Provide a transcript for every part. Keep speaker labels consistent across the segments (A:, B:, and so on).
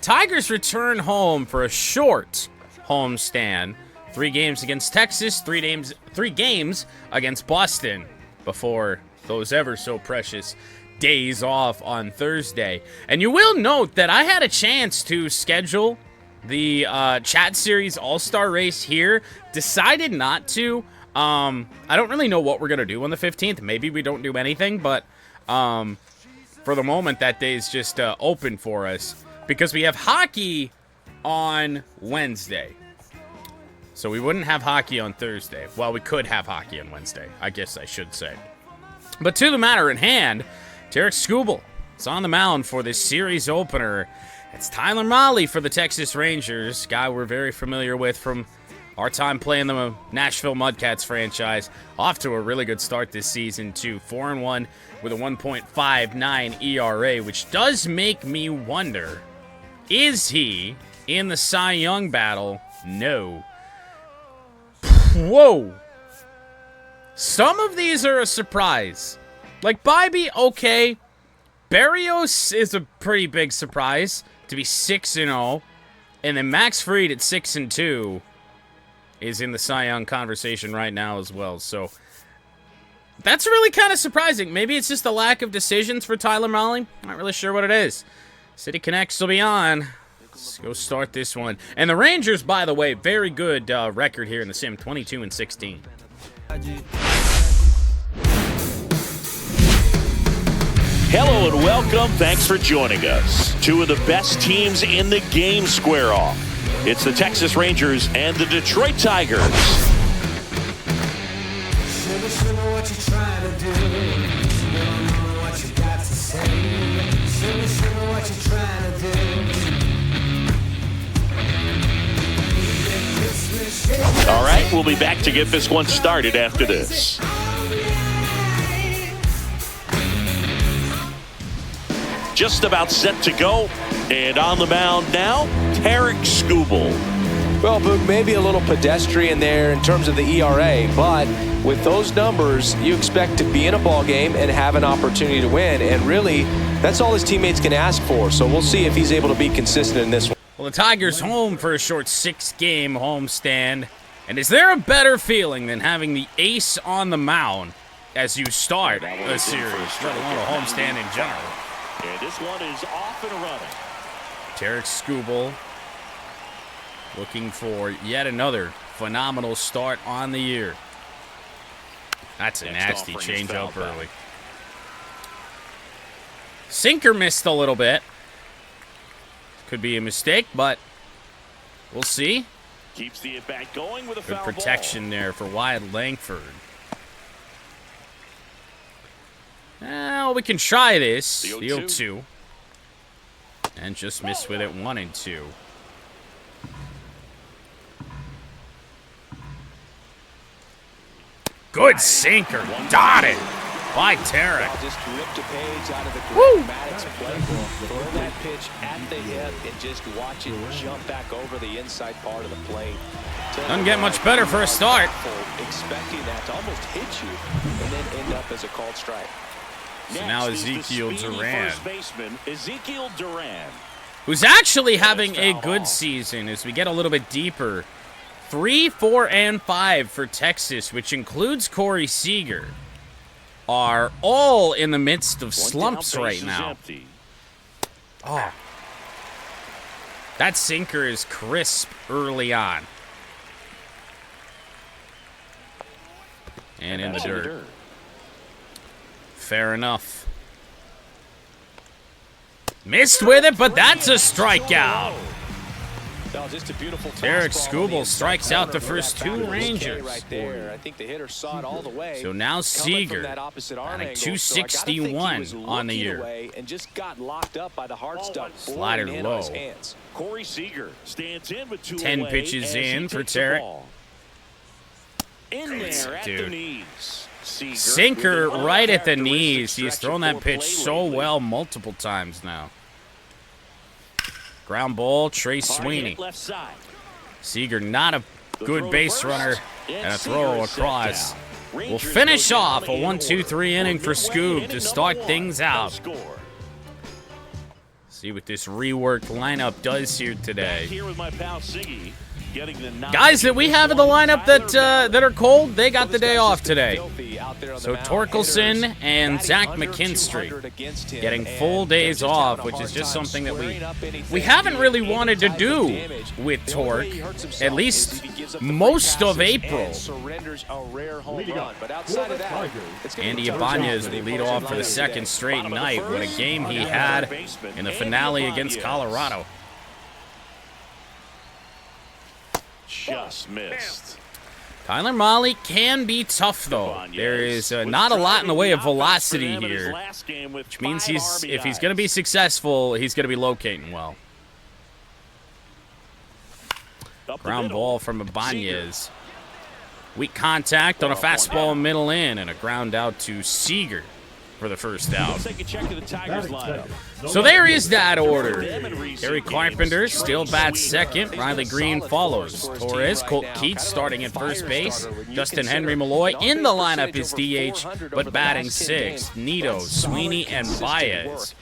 A: Tigers return home for a short homestand. 3 games against Texas, 3 games against Boston before those ever so precious days off on Thursday. And you will note that I had a chance to schedule the Chat Series All-Star race here. Decided not to. I don't really know what we're going to do on the 15th. Maybe we don't do anything, but for the moment, that day is just open for us because we have hockey on Wednesday. So we wouldn't have hockey on Thursday. Well, we could have hockey on Wednesday, I guess I should say. But to the matter at hand, Tarek Skubal is on the mound for this series opener. It's Tyler Mahle for the Texas Rangers, guy we're very familiar with from our time playing the Nashville Mudcats franchise. Off to a really good start this season, too. 4-1 with a 1.59 ERA, which does make me wonder, is he in the Cy Young battle? No. Whoa. Some of these are a surprise. Like, Bybee, okay. Berrios is a pretty big surprise to be 6-0. And then Max Fried at 6-2 is in the Cy Young conversation right now as well. So, that's really kind of surprising. Maybe it's just a lack of decisions for Tyler Mahle. Not really sure what it is. City Connects will be on. Let's go start this one. And the Rangers, by the way, very good record here in the sim, 22-16.
B: Hello and welcome. Thanks for joining us. 2 of the best teams in the game square off. It's the Texas Rangers and the Detroit Tigers. All right, we'll be back to get this one started after this. Just about set to go, and on the mound now, Tarek Skubal.
C: Well, Boog, maybe a little pedestrian there in terms of the ERA, but with those numbers, you expect to be in a ball game and have an opportunity to win, and really, that's all his teammates can ask for, so we'll see if he's able to be consistent in this one.
A: Well, the Tigers home for a short 6-game homestand, and is there a better feeling than having the ace on the mound as you start a series, let alone a homestand in general?
B: And this one is off and running.
A: Tarek Skubal looking for yet another phenomenal start on the year. That's a nasty changeup early. Sinker missed a little bit. Could be a mistake, but we'll see.
B: Keeps the at-bat going with a
A: good
B: foul
A: protection
B: ball.
A: there for Wyatt Langford. Well, we can try this. The 0-2. And just miss with it 1-2. Good sinker. Dotted by Tarek.
D: Just ripped a page out of the Maddox playbook. Throw that pitch at the hip and just watch it jump back over the inside part of the plate.
A: Doesn't get much better for a start.
D: Expecting that to almost hit you and then end up as a called strike.
A: So now Ezekiel Duran,
B: Duran,
A: who's actually having a good season as we get a little bit deeper. 3, 4, and 5 for Texas, which includes Corey Seager, are all in the midst of slumps right now. Oh, that sinker is crisp early on. And in the dirt. Fair enough. Missed with it, but that's a strikeout. Tarek Skubal strikes out the first 2 Rangers. So now Seager on a 261 on the year. Slider low.
B: Corey Seager stands in with 2
A: 10 pitches in for Tarek.
B: In there at the knees.
A: Sinker right at the knees. He's thrown that pitch so well multiple times now. Ground ball, Trey Sweeney. Seager not a good base runner and a throw across. We'll finish off a 1-2-3 inning for Scoob to start things out. See what this reworked lineup does here today.
B: Here with my pal Siggy, getting the
A: Guys that we have in the lineup that are cold, they got the day off today. So Torkelson and Zach McKinstry getting full days off, which is just something that we haven't really wanted to do with Torque, at least most of April. Andy Ibanez will lead off for the second straight night. What a game he had in the finale against Colorado.
B: Just missed.
A: Tyler Mahle can be tough, though. There is not a lot in the way of velocity here, which means if he's going to be successful, he's going to be locating well. Ground ball from Ibanez. Weak contact on a fastball middle in, and a ground out to Seager for the first out. So there is that order. Kerry Carpenter still bats second. Riley Green follows. Torres, Colt Keats starting at first base. Justin Henry Malloy in the lineup is DH, but batting sixth. Nito, Sweeney, and Baez,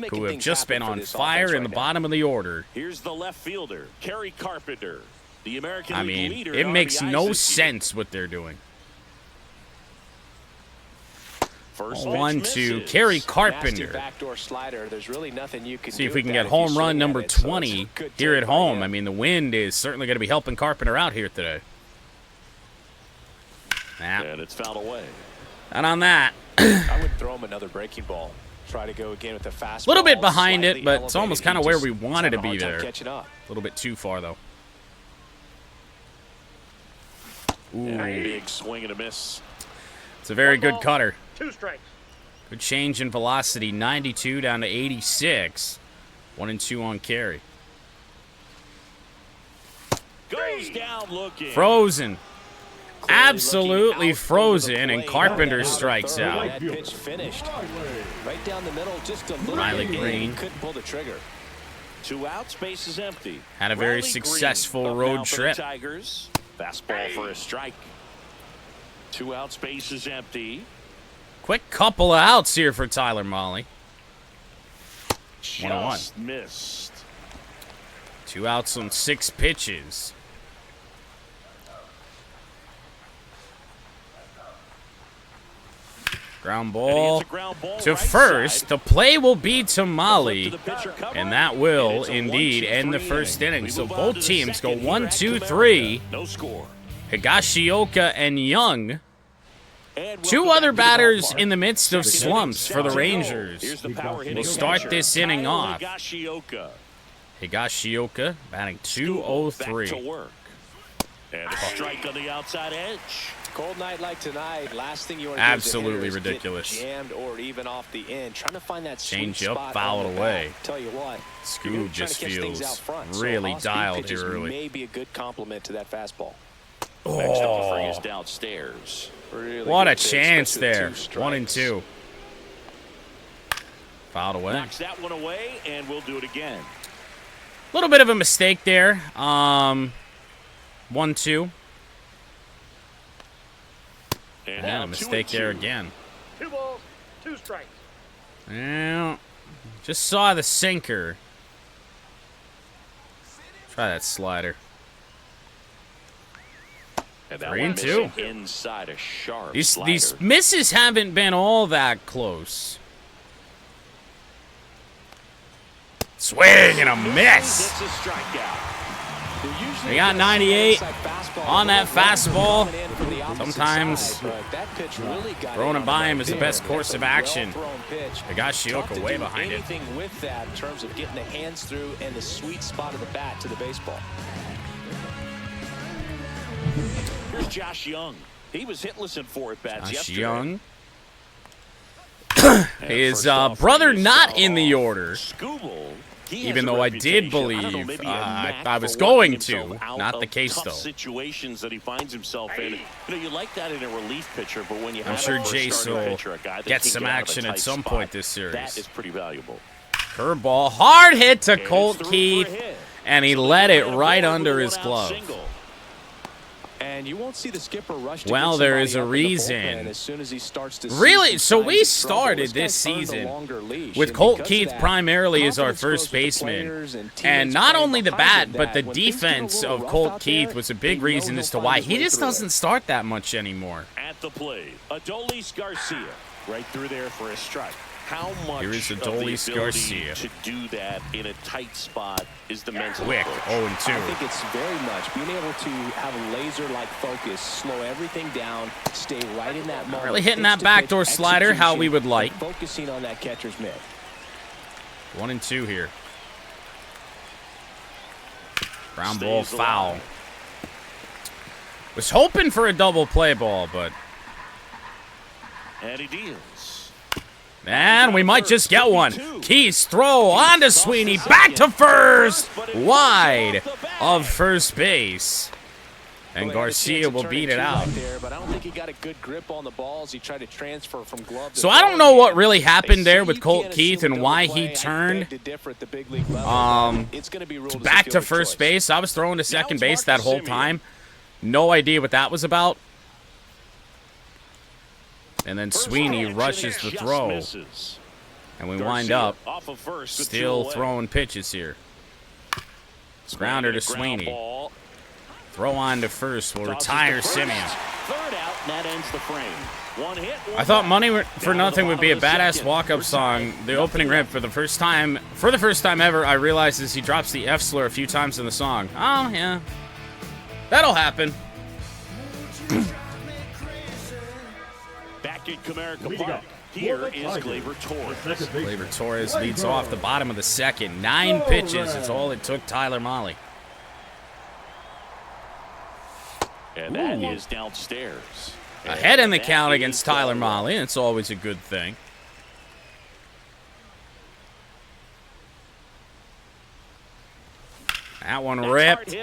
A: who have just been on fire in the bottom of the order.
B: Here's the left fielder, Kerry Carpenter, the American League leader.
A: It makes no sense what they're doing. 1-2, Kerry Carpenter. See if we can get home run number 20 here at home. I mean, the wind is certainly going to be helping Carpenter out here today.
B: And it's fouled away.
A: And on that,
D: I would throw him another breaking ball. Try to go again with the fastball.
A: A little bit behind it, but it's almost kind of where we wanted to be there. A little bit too far, though. Ooh.
B: Big swing and a miss.
A: It's a very good cutter.
E: 2 strikes.
A: Good change in velocity, 92 down to 86. 1-2 on Kerry.
B: Goes down looking.
A: Frozen. Absolutely frozen, and Carpenter strikes out.
D: Pitch finished. Right down the middle, just a little
A: Riley
D: bit.
A: Green.
D: Couldn't pull the trigger.
B: 2 outs, base is empty.
A: Had a very
B: Riley
A: successful
B: Green,
A: road
B: up now for the
A: trip.
B: Tigers. Fastball for a strike. 2 outs, base is empty.
A: Quick couple of outs here for Tyler Mahle.
B: Just missed.
A: 2 outs on 6 pitches. Ground ball to first. The play will be to Mahle, and that will indeed end the first inning. So both teams go 1-2-3.
B: No score.
A: Higashioka and Young. 2 other batters in the midst of slumps for the Rangers. We'll start this inning off. Higashioka batting .203.
B: And a strike on the outside edge.
D: Cold night like tonight, last thing you want to
A: Absolutely
D: do is
A: ridiculous.
D: Jammed or even off the end, trying to find that
A: Change
D: sweet
A: up,
D: spot
A: fouled
D: on the
A: away.
D: bat. Tell you what,
A: Scoob just feels
D: really
A: really dialed here early.
D: May be a good compliment to that fastball.
B: Next offering is downstairs.
D: Really
A: What a
D: good pitch,
A: chance
D: especially
A: there.
D: with 2 strikes.
A: 1-2. Fouled away.
B: Knocks that one away, and we'll do it again.
A: A little bit of a mistake there. 1-2. And a mistake there again.
E: 2 balls, 2 strikes.
A: Well, just saw the sinker. Try that slider.
B: And that
A: 3-2.
B: one inside a sharp
A: These misses haven't been all that close. Swing and a miss.
B: It's a strikeout.
A: They got 98 on that fastball. Sometimes throwing it by him is the best course of action. Higashioka way behind it.
D: Anything with that in terms of getting the hands through and the sweet spot of the bat to the baseball.
B: Here's Josh Young. He was hitless in 4 at-bats yesterday.
A: Young. His brother not in the order. Even though I did believe I was going to. Not the case, though.
B: Situations that he finds himself in. You know, you like that in a relief pitcher, but when you have
A: I'm sure
B: a
A: Jace will
B: pitcher, a guy that
A: get
B: can
A: some
B: out of a
A: action at
B: tight
A: some
B: spot,
A: point this series.
B: That is pretty valuable.
A: Curveball. Hard hit to Colt Keith. And he let it right under his glove.
C: And you won't see the skipper rush to
A: Well,
C: get
A: there is
C: somebody
A: a
C: up in the
A: reason.
C: bullpen as soon as he starts to
A: Really?
C: see
A: So
C: some
A: we
C: signs of trouble.
A: started
C: This
A: this
C: guy earned a
A: season
C: longer leash,
A: with
C: and
A: Colt
C: because of
A: Keith
C: that,
A: primarily as our
C: confidence grows
A: first
C: with the
A: baseman.
C: players
A: And
C: teammates
A: not
C: playing
A: only the
C: behind
A: bat, but the
C: that. When things get a
A: defense
C: little
A: of
C: rough
A: Colt
C: out
A: Keith
C: there,
A: was a big
C: they know
A: reason
C: he'll
A: as to
C: find
A: why
C: his
A: he
C: way
A: just
C: through it.
A: doesn't start that much anymore.
B: At the plate, Adolis Garcia. Right through there for a strike. How much
A: Here is
B: of the
A: Adolis
B: ability
A: Garcia.
B: to do that in a tight spot is the mental
A: Quick,
B: approach?
A: 0-2.
C: I think it's very much being able to have a laser-like focus, slow everything down, stay right in that moment.
A: really hitting
C: Pitch
A: that
C: to
A: backdoor
C: pitch
A: slider how we
C: execution,
A: would like.
C: and focusing on that catcher's mitt.
A: 1-2 here. Ground ball foul. Was hoping for a double play ball, but...
B: And he deals.
A: And we might just get one. Keys throw on to Sweeney. Back to first. Wide of first base. And Garcia will beat it out.
C: But I don't think he got a good grip on the balls. He tried to transfer from glove to
A: So I don't know what really happened there with Colt Keith and why he turned back to first base. I was throwing to second base that whole time. No idea what that was about. And then Sweeney rushes the throw. And we wind up still throwing pitches here. Grounder to Sweeney. Throw on to first. Will retire Simeon.
B: Third out, and that ends the frame. One hit, one
A: I thought
B: out.
A: Money for Nothing would be a
B: Down to the bottom of the
A: badass walk-up song. The opening riff for the first time ever, I realized as he drops the F slur a few times in the song. Oh, yeah. That'll happen.
B: Back in Comerica Park. Here is Gleyber Torres.
A: Gleyber Torres leads off the bottom of the second. 9 pitches. It's all it took Tyler Mahle.
B: And that is downstairs.
A: Ahead in the count against Tyler Mahle. It's always a good thing. That one ripped,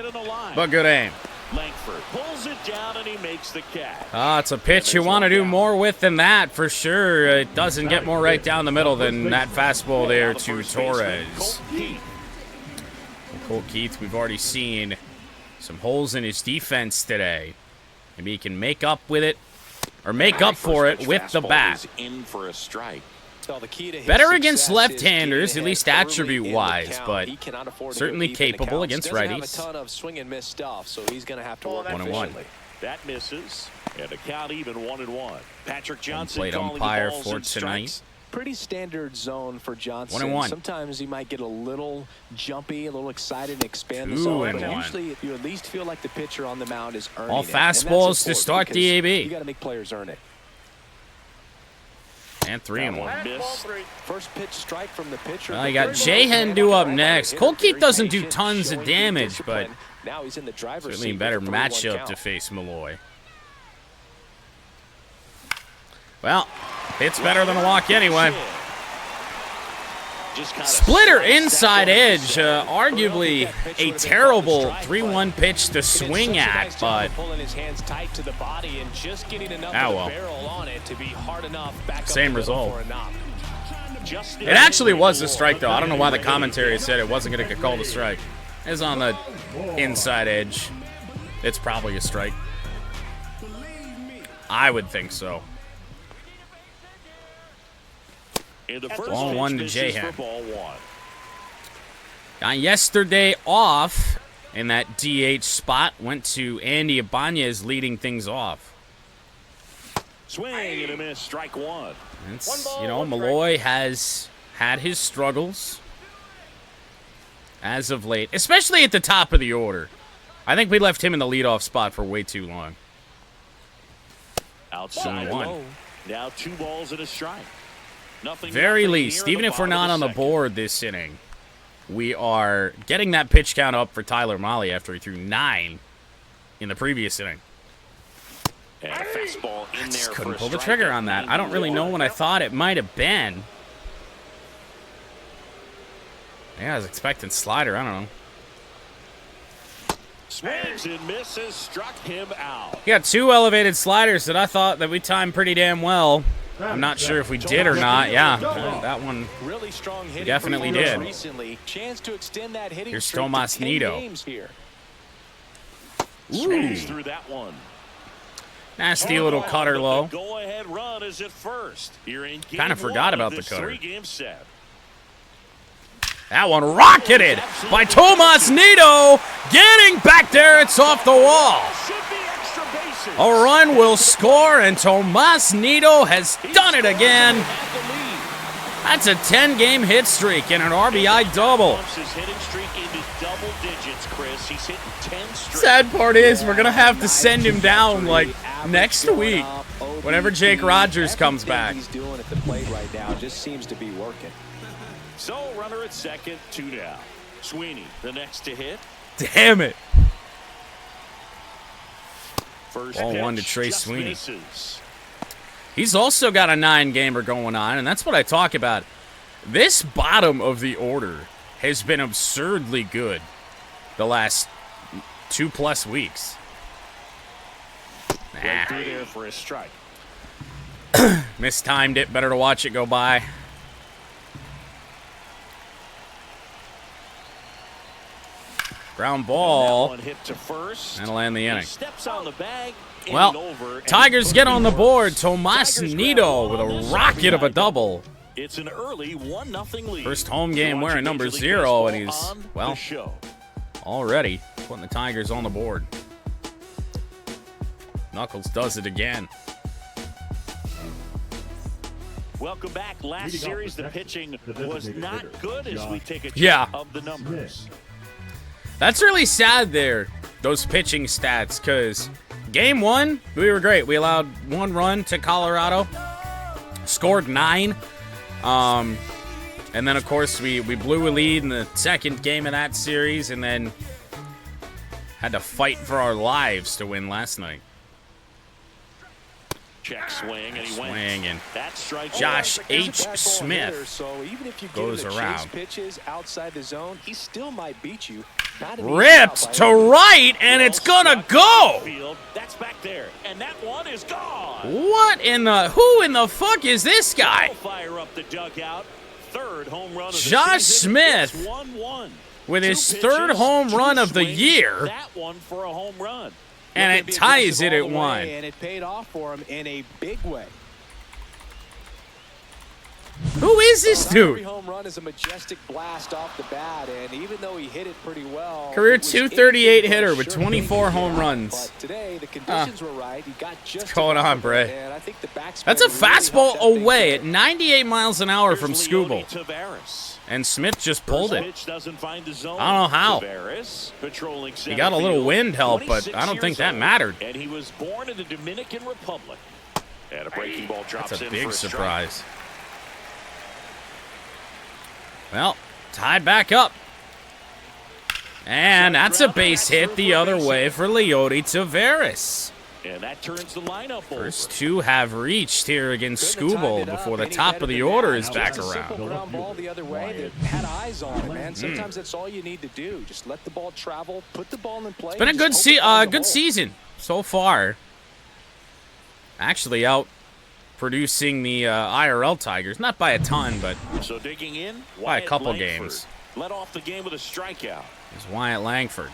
A: but good aim.
B: Langford pulls it down and he makes the catch.
A: It's a pitch you want to do more with than that, for sure. It doesn't get more right down the middle than that fastball there to Torres. Colt Keith, we've already seen some holes in his defense today. Maybe he can make up with it, or make up for it with the bat.
B: In for a strike.
A: Better against left-handers, at least attribute-wise, but certainly capable against righties. 1-1.
B: That misses, and the count even 1-1. Patrick Johnson
A: Plate
B: calling the
A: umpire
B: balls
A: for
B: and
A: tonight.
B: strikes.
C: Pretty standard zone for Johnson.
A: 1-1.
C: Sometimes he might get a little jumpy, a little excited, and expand the
A: 2-1.
C: zone. But usually, you at least feel like the pitcher on the mound is earning
A: All
C: it. And that's
A: fastballs to
C: important
A: start
C: because
A: DAB.
C: You got to make players earn it.
A: And 3-1.
B: Missed.
C: First pitch strike from the pitcher.
A: Well, you got Jahendu up next. Colt Keith doesn't do tons of damage, but
C: now he's in the driver's
A: certainly a
C: seat
A: better
C: with a 3-1
A: matchup
C: count.
A: to face Malloy. Well, it's better than a walk anyway. Splitter inside edge, arguably a terrible 3-1 pitch to swing at, but same result. It actually was a strike, though. I don't know why the commentary said it wasn't going to get called a strike. It's on the inside edge. It's probably a strike. I would think so. Ball 1 to Jahan. Got yesterday off in that DH spot. Went to Andy Ibanez leading things off.
B: Swing and a miss, strike 1.
A: It's, you know, Malloy has had his struggles as of late, especially at the top of the order. I think we left him in the leadoff spot for way too long.
B: Outside
A: 1.
B: Now 2 balls and a strike.
A: Very least, even if we're not on the board this inning, we are getting that pitch count up for Tyler Mahle after he threw 9 in the previous inning.
B: And a fastball in there.
A: Just couldn't pull the trigger on that. I don't really know what I thought it might have been. Yeah, I was expecting slider. I don't know.
B: Swings and misses, struck him out.
A: We got 2 elevated sliders that I thought that we timed pretty damn well. I'm not sure if we did or not. Yeah, that one
C: really strong
A: we definitely did.
C: Recently. Chance to extend that hitting
A: Here's
C: streak to
A: Tomas
C: 10
A: Nido.
C: games here.
B: Swings through that one.
A: Nasty little cutter low.
B: Go-ahead run is at first.
A: Kind of forgot about the cutter.
B: Three-game set.
A: That one rocketed by Tomas Nido. Getting back there, it's off the wall. A run will score, and Tomas Nido has done it again. That's a 10-game hit streak and an RBI double. Sad part is we're going to have to send him down like next week whenever Jake Rogers comes back.
D: He's doing at the plate right now just seems to be working.
B: So runner at second, 2 down. Sweeney, the next to hit.
A: Damn it.
B: First
A: Ball
B: pitch,
A: one to Trey
B: just
A: Sweeney.
B: misses.
A: He's also got a 9-gamer going on, and that's what I talk about. This bottom of the order has been absurdly good the last 2+ weeks.
B: Right through there for a strike.
A: Mistimed it. Better to watch it go by. Ground ball.
B: One hit to first.
A: That'll end the inning.
B: Steps on the bag.
A: Well, Tigers get on the board. Tomas Nido with a rocket of a double.
B: It's an early 1-0 lead.
A: First home game wearing number 0, and he's, well, already putting the Tigers on the board. Knuckles does it again.
B: Welcome back. Last series, the pitching was not good as we take a check of the numbers.
A: That's really sad there, those pitching stats, because game 1, we were great. We allowed 1 run to Colorado, scored 9. And then, of course, we blew a lead in the second game of that series and then had to fight for our lives to win last night.
B: Check swing, and he went.
A: And
B: that strike.
A: Josh H. Smith
D: so even if you
A: goes
D: give him
A: around.
D: pitches outside the zone, he still might beat you.
A: Ripped to right, and it's gonna go.
B: That's back there, and that one is gone.
A: What in the? Who in the fuck is this guy?
B: Fire up the dugout. Third home run of the
A: Josh
B: season.
A: Smith
B: It's 1-1.
A: with his
B: 2
A: third
B: pitches,
A: home
B: 2
A: run of the
B: swings.
A: year,
B: That one for a home run.
A: and it ties it at 1.
D: And it paid off for him in a big way.
A: Who is this
D: Every
A: dude?
D: home run is a majestic blast off the bat, and even though he hit it pretty well,
A: Career
D: it was
A: 238
D: anything but
A: hitter with
D: sure
A: 24
D: thing.
A: home runs.
D: But today the conditions were right. He got just
A: What's going
D: enough
A: on,
D: of
A: Bray?
D: it, and I think the backspin
A: That's a
D: really helped
A: fastball
D: that thing
A: away
D: go.
A: at 98 miles an hour from
B: Here's
A: Scooble.
B: Leody Taveras.
A: And Smith just pulled it.
B: Pitch doesn't find the zone.
A: I don't know how.
B: Taveras patrolling
A: He got a little
B: center
A: wind help,
B: field,
A: but
B: 26
A: I don't think
B: years
A: that
B: old,
A: mattered.
B: And he was born in the Dominican Republic. And a breaking ball drops
A: That's a
B: in
A: big
B: for a strike.
A: surprise. Well, tied back up. And that's a base hit the other way for Leody Taveras.
B: And that turns the lineup over.
A: First 2 have reached here against
D: Couldn't have timed
A: Scooble
D: it up
A: before the
D: any
A: top
D: better
A: of the
D: than
A: order
D: that.
A: is
D: Just
A: back
D: a simple
A: around.
D: ground ball the other way that had eyes on it, man. Sometimes that's all you need to do. Just let the ball travel, put the ball in play.
A: It's been a
D: and
A: good
D: just hope it finds a
A: good
D: hole.
A: season so far. Actually, out producing the IRL Tigers, not by a ton, but
B: So digging in,
A: by a
B: Wyatt
A: couple
B: Langford
A: games.
B: Led off the game with a strikeout.
A: Is Wyatt Langford.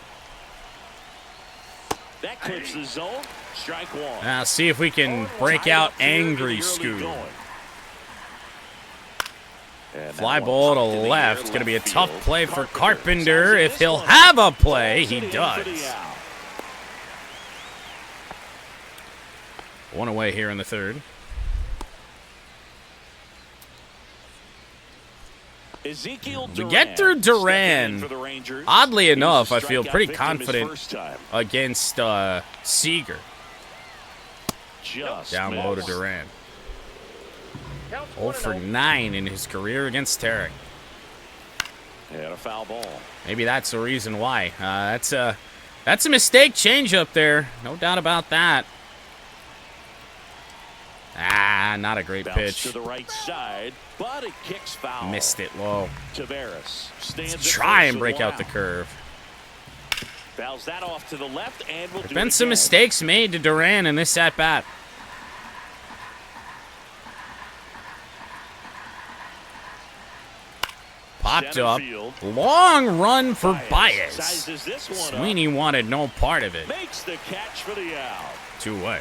B: That clips the zone. Strike 1.
A: Now see if we can break
B: Tied
A: out
B: up here in the
A: angry
B: early
A: Scoob.
B: going. And
A: Fly
B: that
A: ball
B: one popped in
A: to
B: the
A: left.
B: air,
A: Going to be a
B: left
A: tough
B: field.
A: play for
B: Carpenter
A: Carpenter.
B: sounds
A: If
B: this
A: he'll
B: one.
A: have a play,
B: Falls
A: he
B: it in for
A: does.
B: the out.
A: 1 away here in the third.
B: Ezekiel
A: We
B: Duran
A: get through
B: stepping
A: Duran.
B: in for the Rangers.
A: Oddly
B: He was
A: enough,
B: a
A: I feel
B: strikeout
A: pretty
B: victim his
A: confident
B: first time.
A: against Seager.
B: Just
A: Down low to
B: missed.
A: Duran.
E: Counts
A: 0 for
E: 1-0.
A: 9 in his career against Tarek.
B: And a foul ball.
A: Maybe that's the reason why. That's a mistake change up there. No doubt about that. Not a great
B: Bounce
A: pitch.
B: to the right side, but it kicks foul.
A: Missed it low.
B: Taveras stands at
A: Try
B: first
A: and break out the
B: one
A: curve.
B: Fouls that off to the left and will
A: There's
B: do
A: been
B: it
A: some
B: again.
A: mistakes made to Duran in this at-bat. Popped up. Long run for Baez. Sweeney wanted no part of it.
B: Makes the catch for the out.
A: 2 away.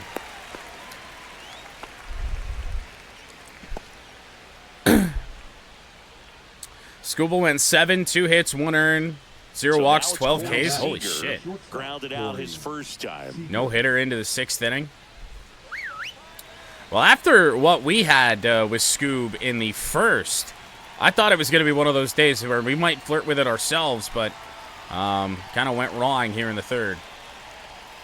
A: Scooble went 7, 2 hits, 1 earned, 0 walks, 12 Ks. Holy shit.
B: Grounded out his first time.
A: No hitter into the 6th inning. Well, after what we had with Scoob in the first, I thought it was going to be one of those days where we might flirt with it ourselves, but kind of went wrong here in the 3rd.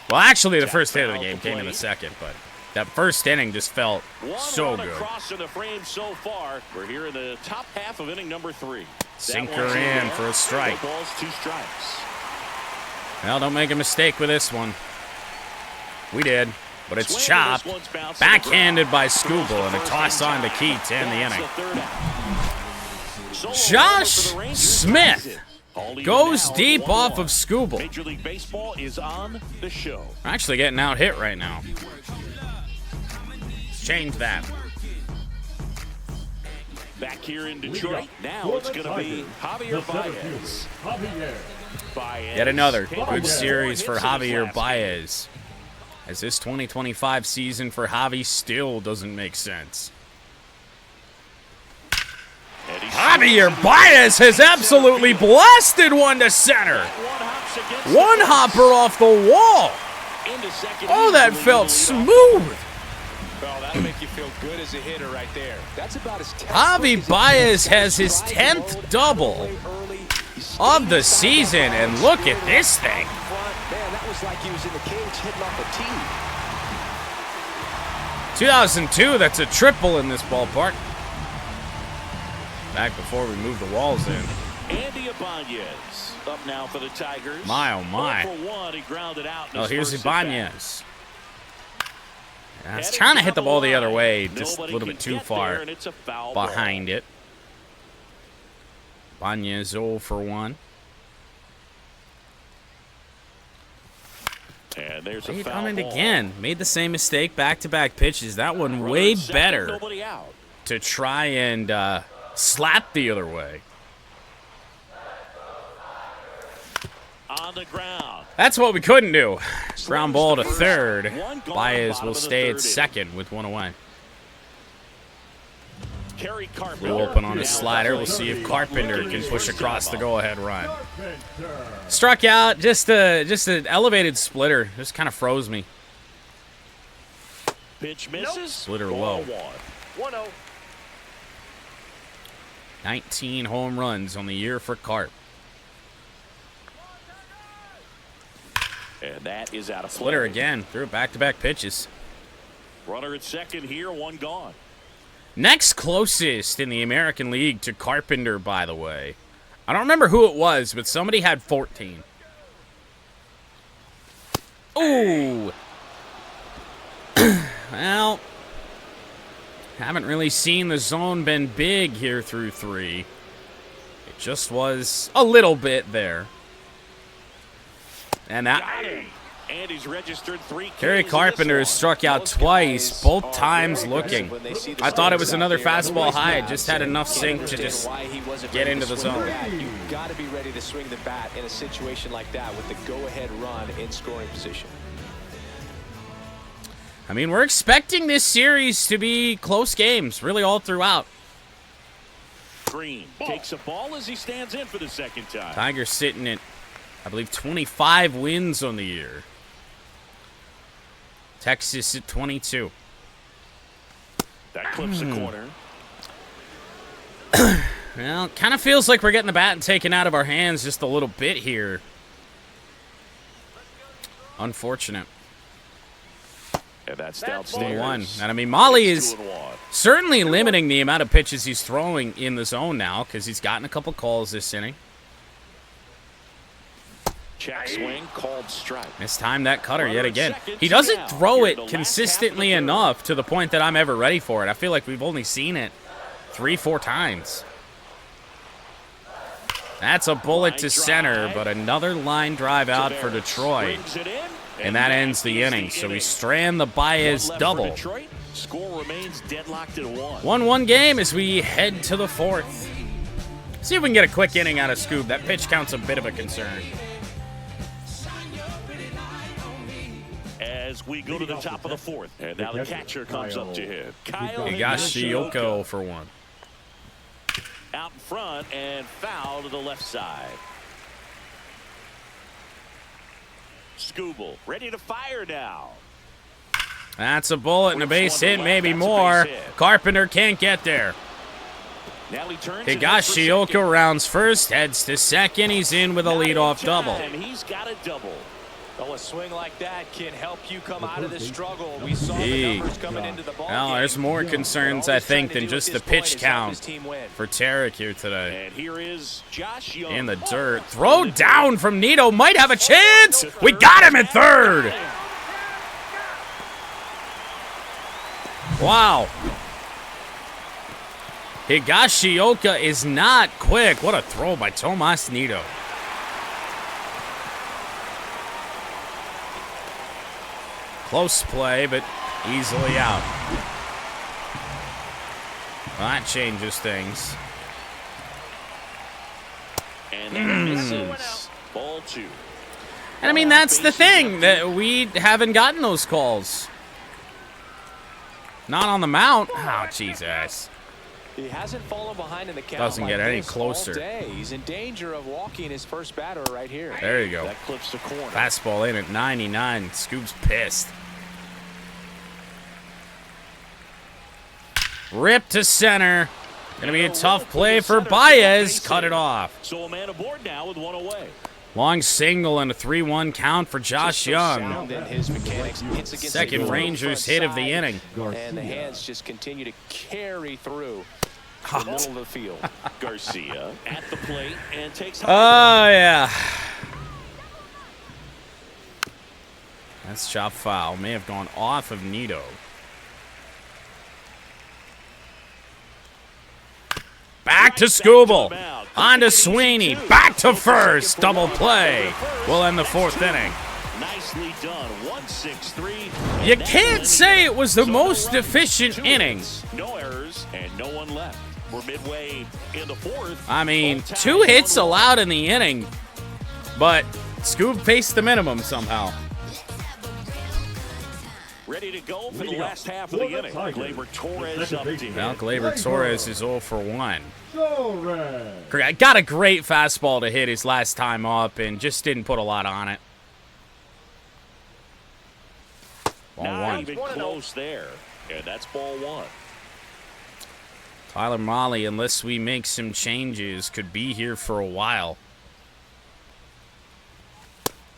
A: Well, actually, the first hit of the game came in the 2nd, but that first inning just felt so good.
B: Across in the frame so far. We're here in the top half of inning number 3.
A: Sinker in for a strike.
B: Balls, 2 strikes.
A: Well, don't make a mistake with this one. We did, but it's chopped. Backhanded by Scooble, and a toss on to Key to end the inning. Josh Smith goes deep off of Scooble.
B: Major League Baseball is on the show.
A: We're actually getting out hit right now. Let's change that.
B: Back here in Detroit, now it's going to be Javier Baez.
A: Yet another good series for Javier Baez, as this 2025 season for Javi still doesn't make sense. Javier Baez has absolutely blasted one to center. One hopper off the wall. Oh, that felt smooth.
D: Well, that'll make you feel good as a hitter right there. That's about as
A: Javi Baez has his 10th double of the season, and look at this thing.
D: Man, that was like he was in the cage hitting off a tee.
A: 2002, that's a triple in this ballpark. Back before we moved the walls in.
B: Andy Ibanez up now for the Tigers.
A: My, oh my.
B: 1-for-1, he grounded out.
A: Oh, here's Ibanez. I was trying to hit the ball the other way, just a little bit too far behind it. Ibanez 0 for 1.
B: And there's a
A: He
B: foul
A: done it
B: ball.
A: again. Made the same mistake, back-to-back pitches. That one way better
B: Nobody out.
A: to try and slap the other way.
B: On the ground.
A: That's what we couldn't do. Ground ball to third. Baez will stay at second with 1 away.
B: KERRY Carpenter.
A: Blew open on his slider. We'll see if Carpenter can push across the go-ahead run. Struck out. Just an elevated splitter. Just kind of froze me.
B: Pitch misses.
A: Splitter low.
E: 1-0.
A: 19 home runs on the year for Carp.
B: And that is out of
A: Splitter
B: play.
A: again. Threw back-to-back pitches.
B: Runner at second here, 1 gone.
A: Next closest in the American League to Carpenter, by the way. I don't remember who it was, but somebody had 14. Ooh. Well, haven't really seen the zone been big here through 3. It just was a little bit there. And that
B: And he's registered 3
A: KERRY Carpenter has struck out twice, both times looking. I thought it was another fastball high. It just had enough sink to just get into the zone.
D: You've got to be ready to swing the bat in a situation like that with the go-ahead run in scoring position.
A: I mean, we're expecting this series to be close games, really all throughout.
B: Green takes a ball as he stands in for the second time.
A: Tigers sitting at, I believe, 25 wins on the year. Texas at 22.
B: That clips the corner.
A: Well, kind of feels like we're getting the bat taken out of our hands just a little bit here. Unfortunate.
B: And that's downstairs.
A: 1-1. And I mean, Molly is
B: 2-1.
A: certainly limiting the amount of pitches he's throwing in the zone now because he's gotten a couple calls this inning.
B: Check swing called strike.
A: Mistimed that cutter yet again. He doesn't throw it consistently enough to the point that I'm ever ready for it. I feel like we've only seen it 3-4 times. That's a bullet to center, but another line drive out for Detroit. And that ends the inning. So we strand the Baez double.
B: Score remains deadlocked at 1.
A: 1-1 game as we head to the 4th. See if we can get a quick inning out of Scoob. That pitch count's a bit of a concern.
B: As we go to the top of the fourth, and now the catcher comes up to him.
A: Higashioka for one.
B: Out in front and foul to the left side. Scooble ready to fire now.
A: That's a bullet and a base hit, maybe more. Carpenter can't get there.
B: Now he turns.
A: Higashioka rounds first, heads to second. He's in with a leadoff double.
B: He's got a double.
D: Oh, a swing like that can help you come out of the struggle. We saw the numbers coming into the ball game.
A: There's more concerns, I think, than just the pitch count for Tarek here today.
B: And here is Josh Young.
A: In the dirt. Throw down from Nito. Might have a chance. We got him at third. Wow. Higashioka is not quick. What a throw by Tomas Nito. Close play, but easily out. Well, that changes things.
B: And that misses. Ball 2.
A: And I mean, that's the thing, that we haven't gotten those calls. Not on the mound. Oh, Jesus.
D: He hasn't fallen behind in the count.
A: Doesn't get any closer.
D: He's in danger of walking his first batter right here.
A: There you go.
B: That clips the corner.
A: Fastball in at 99. Scoob's pissed. Rip to center. Gonna be a tough play for Baez. Cut it off.
B: So a man aboard now with one away.
A: Long single and a 3-1 count for Josh Young. Second Rangers hit of the inning.
D: And the hands just continue to carry through the middle of the field.
B: Garcia at the plate and takes.
A: Oh, yeah. That's chop foul. May have gone off of Nito. Back to Scooble. On to Sweeney. Back to first. Double play. We'll end the fourth inning.
B: Nicely done. 1-6-3.
A: You can't say it was the most efficient inning.
B: No errors and no one left. We're midway in the fourth.
A: I mean, 2 hits allowed in the inning, but Scoob faced the minimum somehow.
B: Ready to go for the last half of the inning. Gleyber Torres up to him.
A: Now Gleyber Torres is 0 for 1. Got a great fastball to hit his last time up and just didn't put a lot on it. Ball
B: Not
A: 1.
B: even close there. And that's ball 1.
A: Tyler Mahle, unless we make some changes, could be here for a while.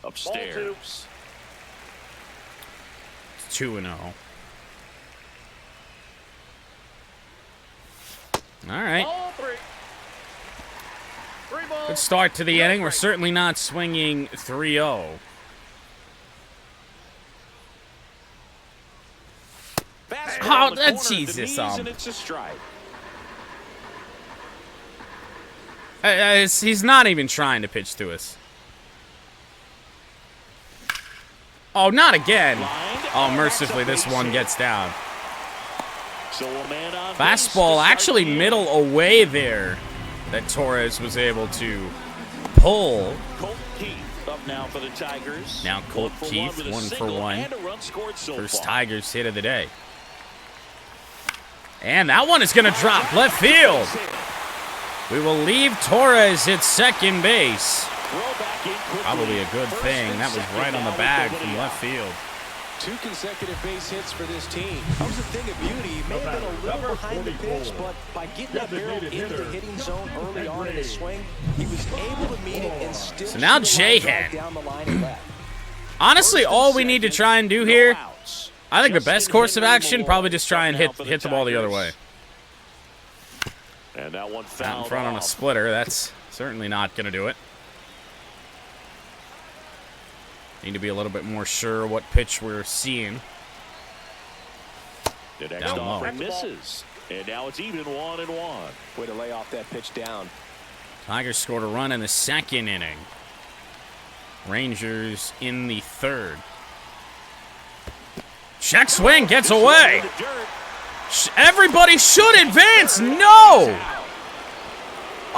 B: Upstairs.
A: 2-0. All right. Good start to the inning. We're certainly not swinging 3-0. Oh, that's Jesus.
B: It's a strike.
A: He's not even trying to pitch to us. Oh, not again. Oh, mercifully, this one gets down. Fastball actually middle away there that Torres was able to pull.
B: Colt Keith up now for the Tigers.
A: Now Colt Keith, 1 for 1. First Tigers hit of the day. And that one is going to drop left field. We will leave Torres at second base. Probably a good thing. That was right on the bag from left field.
D: 2 consecutive base hits for this team. That was a thing of beauty. He may have been a little behind the pitch, but by getting that barrel into the hitting zone early on in his swing, he was able to meet it and still.
A: So now Jahan. Honestly, all we need to try and do here, I think the best course of action, probably just try and hit the ball the other way.
B: And that one
A: out in front on a splitter. That's certainly not going to do it. Need to be a little bit more sure what pitch we're seeing.
B: The next offering misses. And now it's even 1-1.
D: Way to lay off that pitch down.
A: Tigers scored a run in the second inning. Rangers in the third. Check swing gets away. Everybody should advance. No.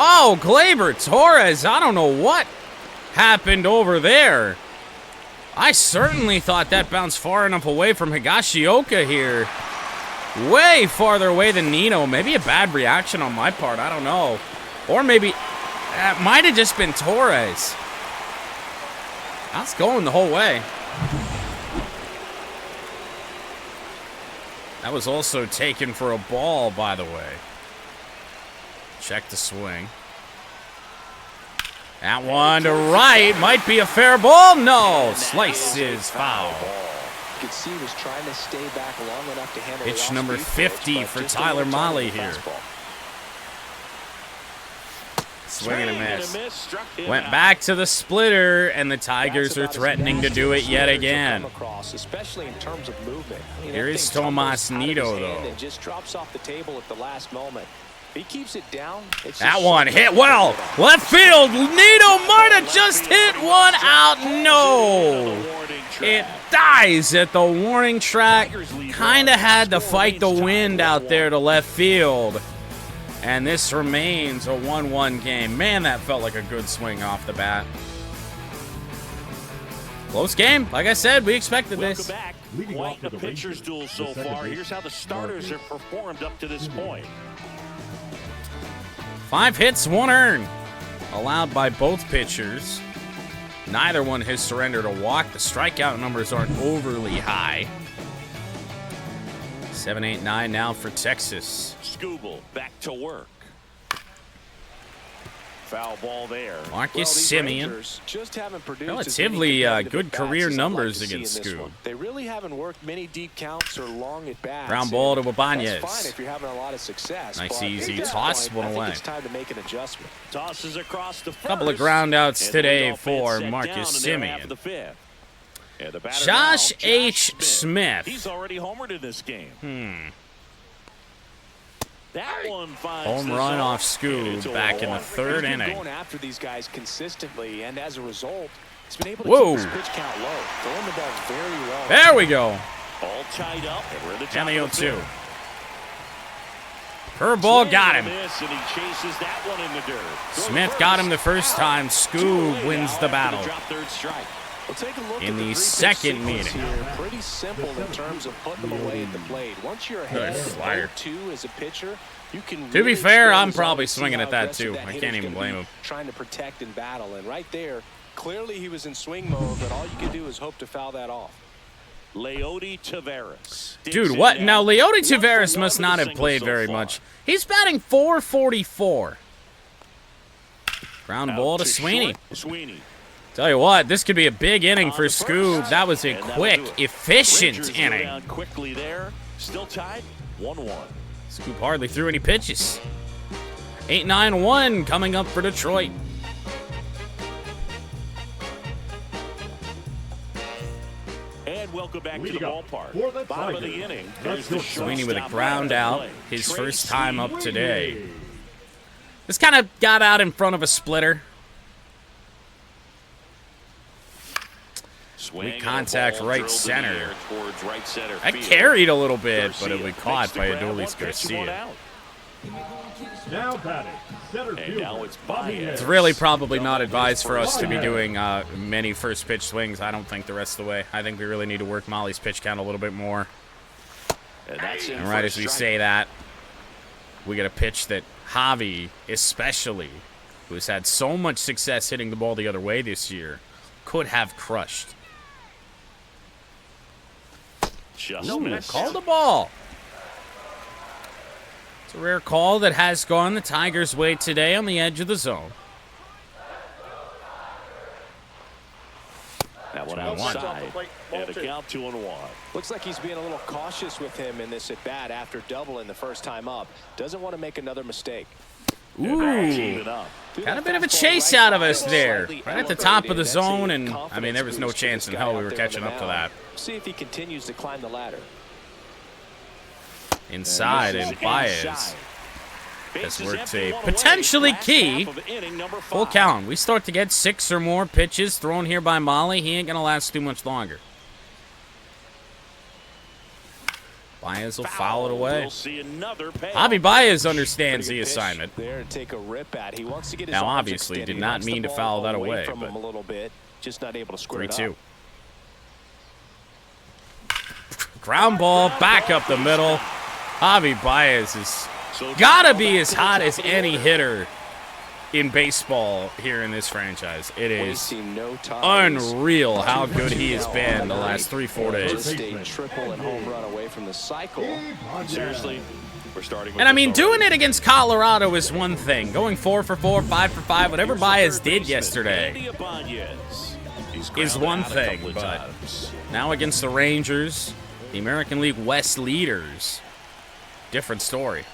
A: Oh, Gleyber Torres. I don't know what happened over there. I certainly thought that bounced far enough away from Higashioka here. Way farther away than Nino. Maybe a bad reaction on my part. I don't know. Or maybe it might have just been Torres. That's going the whole way. That was also taken for a ball, by the way. Check the swing. That one to right. Might be a fair ball. No. Slice is foul.
D: You could see he was trying to stay back long enough to handle
A: Pitch number 50 for Tyler Mahle here. Swing and a miss. Went back to the splitter, and the Tigers are threatening to do it yet again.
D: Especially in terms of movement.
A: Here is Tomas Nido, though.
D: It just drops off the table at the last moment. He keeps it down.
A: That one hit well. Left field. Nito might have just hit one out. No. It dies at the warning track. Kind of had to fight the wind out there to left field. And this remains a 1-1 game. Man, that felt like a good swing off the bat. Close game. Like I said, we expected this.
B: Quite the pitcher's duel so far. Here's how the starters have performed up to this point.
A: 5 hits, 1 earned. Allowed by both pitchers. Neither one has surrendered a walk. The strikeout numbers aren't overly high. 7-8-9 now for Texas.
B: Scooble back to work. Foul ball there.
A: Marcus Simeon.
D: Just haven't produced
A: relatively good career numbers against Scoob.
D: They really haven't worked many deep counts or long at bats.
A: Ground ball to
D: That's fine
A: Ibanez.
D: if you're having a lot of success.
A: Nice
D: but
A: easy
D: at this
A: toss,
D: point,
A: one
D: I think
A: away.
D: it's time to make an adjustment.
B: Tosses across the first.
A: Couple of ground outs
B: And
A: today
B: the
A: for
B: offense set
A: Marcus
B: down in their half
A: Simeon.
B: of the fifth. And the batter
A: Josh
B: now,
A: H. Smith.
B: He's already homered in this game. That one finds
A: Home
B: the
A: run
B: zone,
A: off
B: and it's
A: Scoob
B: 0-1.
A: back in the third
D: He's been
A: inning.
D: going after these guys consistently, and as a result, he's been able to
A: Whoa.
D: keep his pitch count low, throwing the ball very well.
A: There we go.
B: All tied up, and we're in the top
A: And the
B: of the
A: 0-2.
B: fifth.
A: Curveball
B: Swing
A: got
B: and
A: him.
B: a miss, and he chases that one in the dirt.
A: Smith got him the first time. Scoob wins the battle.
B: Drop third strike.
D: Well, take a look
A: In
D: at
A: the
D: three-pitch
A: second
D: sequence
A: meeting.
D: Here. Pretty simple in terms of putting them away at the plate. Once you're ahead
A: Good flyer.
D: 0-2 as a pitcher, you can
A: To be
D: really
A: fair,
D: extend
A: I'm
D: the zone
A: probably
D: and see
A: swinging
D: how
A: at that
D: aggressive
A: too.
D: that
A: I
D: hitter's
A: can't even
D: gonna
A: blame
D: be
A: him.
D: Trying to protect and battle, and right there, clearly he was in swing mode, but all you can do is hope to foul that off.
B: Leody Taveras.
A: Dude, what? Now, Leody Taveras must not have played very much. He's batting .444. Ground ball to Sweeney.
B: Sweeney.
A: Tell you what, this could be a big inning for Scoob. That was a
B: And that'll
A: quick,
B: do it.
A: efficient
B: Rangers go
A: inning.
B: down quickly there. Still tied 1-1.
A: Scoob hardly threw any pitches. 8-9-1 coming up for Detroit.
B: And welcome back to the ballpark. Bottom of the inning. There's the
A: Sweeney with a
B: shortstop
A: ground
B: right on
A: out.
B: play.
A: His
B: Trey
A: first time up
B: Sweeney.
A: today. This kind of got out in front of a splitter.
B: Swing
A: Weak
B: and a
A: contact
B: ball
A: right
B: drilled in the
A: center.
B: air towards right center
A: That
B: field.
A: carried a little bit, but it
B: Garcia
A: was caught
B: makes the
A: by
B: grab,
A: Adolis
B: one pitch, one
A: Garcia.
B: out.
E: Now batting, center
B: And
E: fielder,
B: now it's
E: Baez.
A: It's really probably not advised for us to be doing many first pitch swings. I don't think the rest of the way. I think we really need to work Molly's pitch count a little bit more.
B: And that's in
A: And
B: for
A: right
B: a
A: as we
B: strike.
A: say that, we get a pitch that Javi, especially, who's had so much success hitting the ball the other way this year, could have crushed.
B: Just
A: Ooh,
B: missed.
A: call the ball. It's a rare call that has gone the Tigers' way today on the edge of the zone.
B: That one
A: 2-1.
B: outside. And a count 2-1.
D: Looks like he's being a little cautious with him in this at-bat after doubling the first time up. Doesn't want to make another mistake.
A: Ooh.
B: Even up.
A: Got a bit of a chase out of us there. Right at the top of the zone, and, I mean, there was no chance in hell we were catching up to that.
D: See if he continues to climb the ladder.
A: Inside, and Baez
B: Inside.
A: has
B: Bases
A: worked
B: empty,
A: a
B: one away.
A: potentially
B: Last
A: key
B: half of inning number
A: full
B: 5.
A: count. We start to get 6 or more pitches thrown here by Molly. He ain't going to last too much longer. Baez will foul it away.
B: We'll see another payoff.
A: Javi Baez understands the
D: Pitch
A: assignment.
D: there to take a rip at. He wants to get his
A: Now,
D: arms
A: obviously,
D: extended.
A: did
D: He
A: not
D: wants the
A: mean to
D: ball
A: foul that
D: away
A: away,
D: from
A: but
D: him a little bit. Just not able to square it
A: 3-2.
D: up.
A: Ground ball back up the middle. Javi Baez is gotta be as hot as any hitter in baseball here in this franchise. It is
D: Wasting no time.
A: unreal how good he has been the last 3-4 days.
D: Just a triple and home run away from the cycle.
B: Seriously, we're starting with
A: And I mean,
B: this already.
A: doing it against Colorado is one thing. Going 4 for 4, 5 for 5, whatever Baez did yesterday
B: Andy Ibanez. He's
A: is
B: grounded
A: one
B: out a
A: thing,
B: couple of
A: but
B: times.
A: now against the Rangers, the American League West leaders, different story.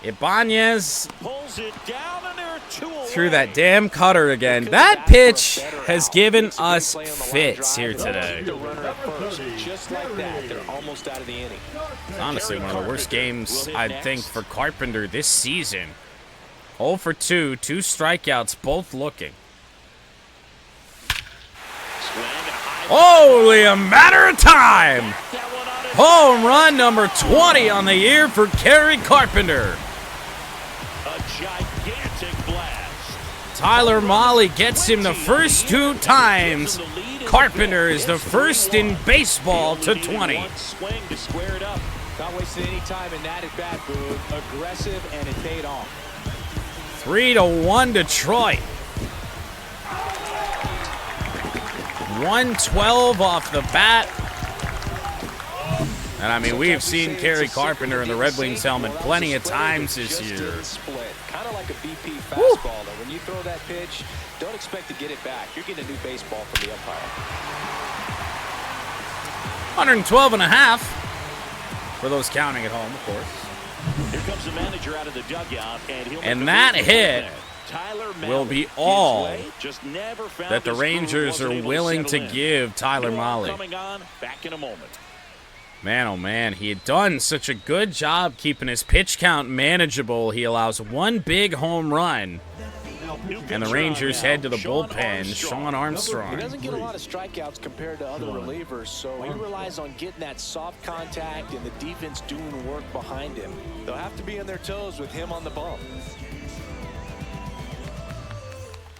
A: Ibanez
B: Pulls it down, and there are 2 away.
A: threw that damn cutter again. That pitch has given us fits here today.
D: The runner at first, just like that, they're almost out of the inning.
A: It's honestly one of the worst games, I think, for Carpenter this season. 0 for 2, 2 strikeouts, both looking.
B: Swing, a high
A: Only a matter of time.
B: that one on his
A: Home run number 20 on the year for Kerry Carpenter.
B: a gigantic blast.
A: Tyler Mahle gets him the first 2 times. Carpenter is the first in baseball to 20.
B: One swing to square it up.
D: Not wasting any time in that at bat, Boone. Aggressive, and it paid off.
A: 3-1 Detroit. 112 off the bat. And I mean, we have seen Kerry Carpenter in the Red Wings helmet plenty of times this year.
D: Kind of like a BP fastball. Though. When you throw that pitch, don't expect to get it back. You're getting a new baseball from the umpire.
A: 112 and a half. For those counting at home, of course.
B: Here comes the manager out of the dugout, and he'll
A: And
B: make a
A: that
B: move
A: hit
B: there. Tyler
A: will
B: Mahle
A: be
B: gives
A: all
B: way, just never found
A: that the
B: his groove,
A: Rangers
B: wasn't
A: are
B: able
A: willing to
B: settle in.
A: give Tyler
B: New arm
A: Mahle.
B: coming on, back in a moment.
A: Man, oh man, he had done such a good job keeping his pitch count manageable. He allows one big home run, and the Rangers head to the bullpen. Sean
D: He
A: Armstrong.
D: doesn't get a lot of strikeouts compared to other relievers, so he relies on getting that soft contact and the defense doing work behind him. They'll have to be on their toes with him on the bump.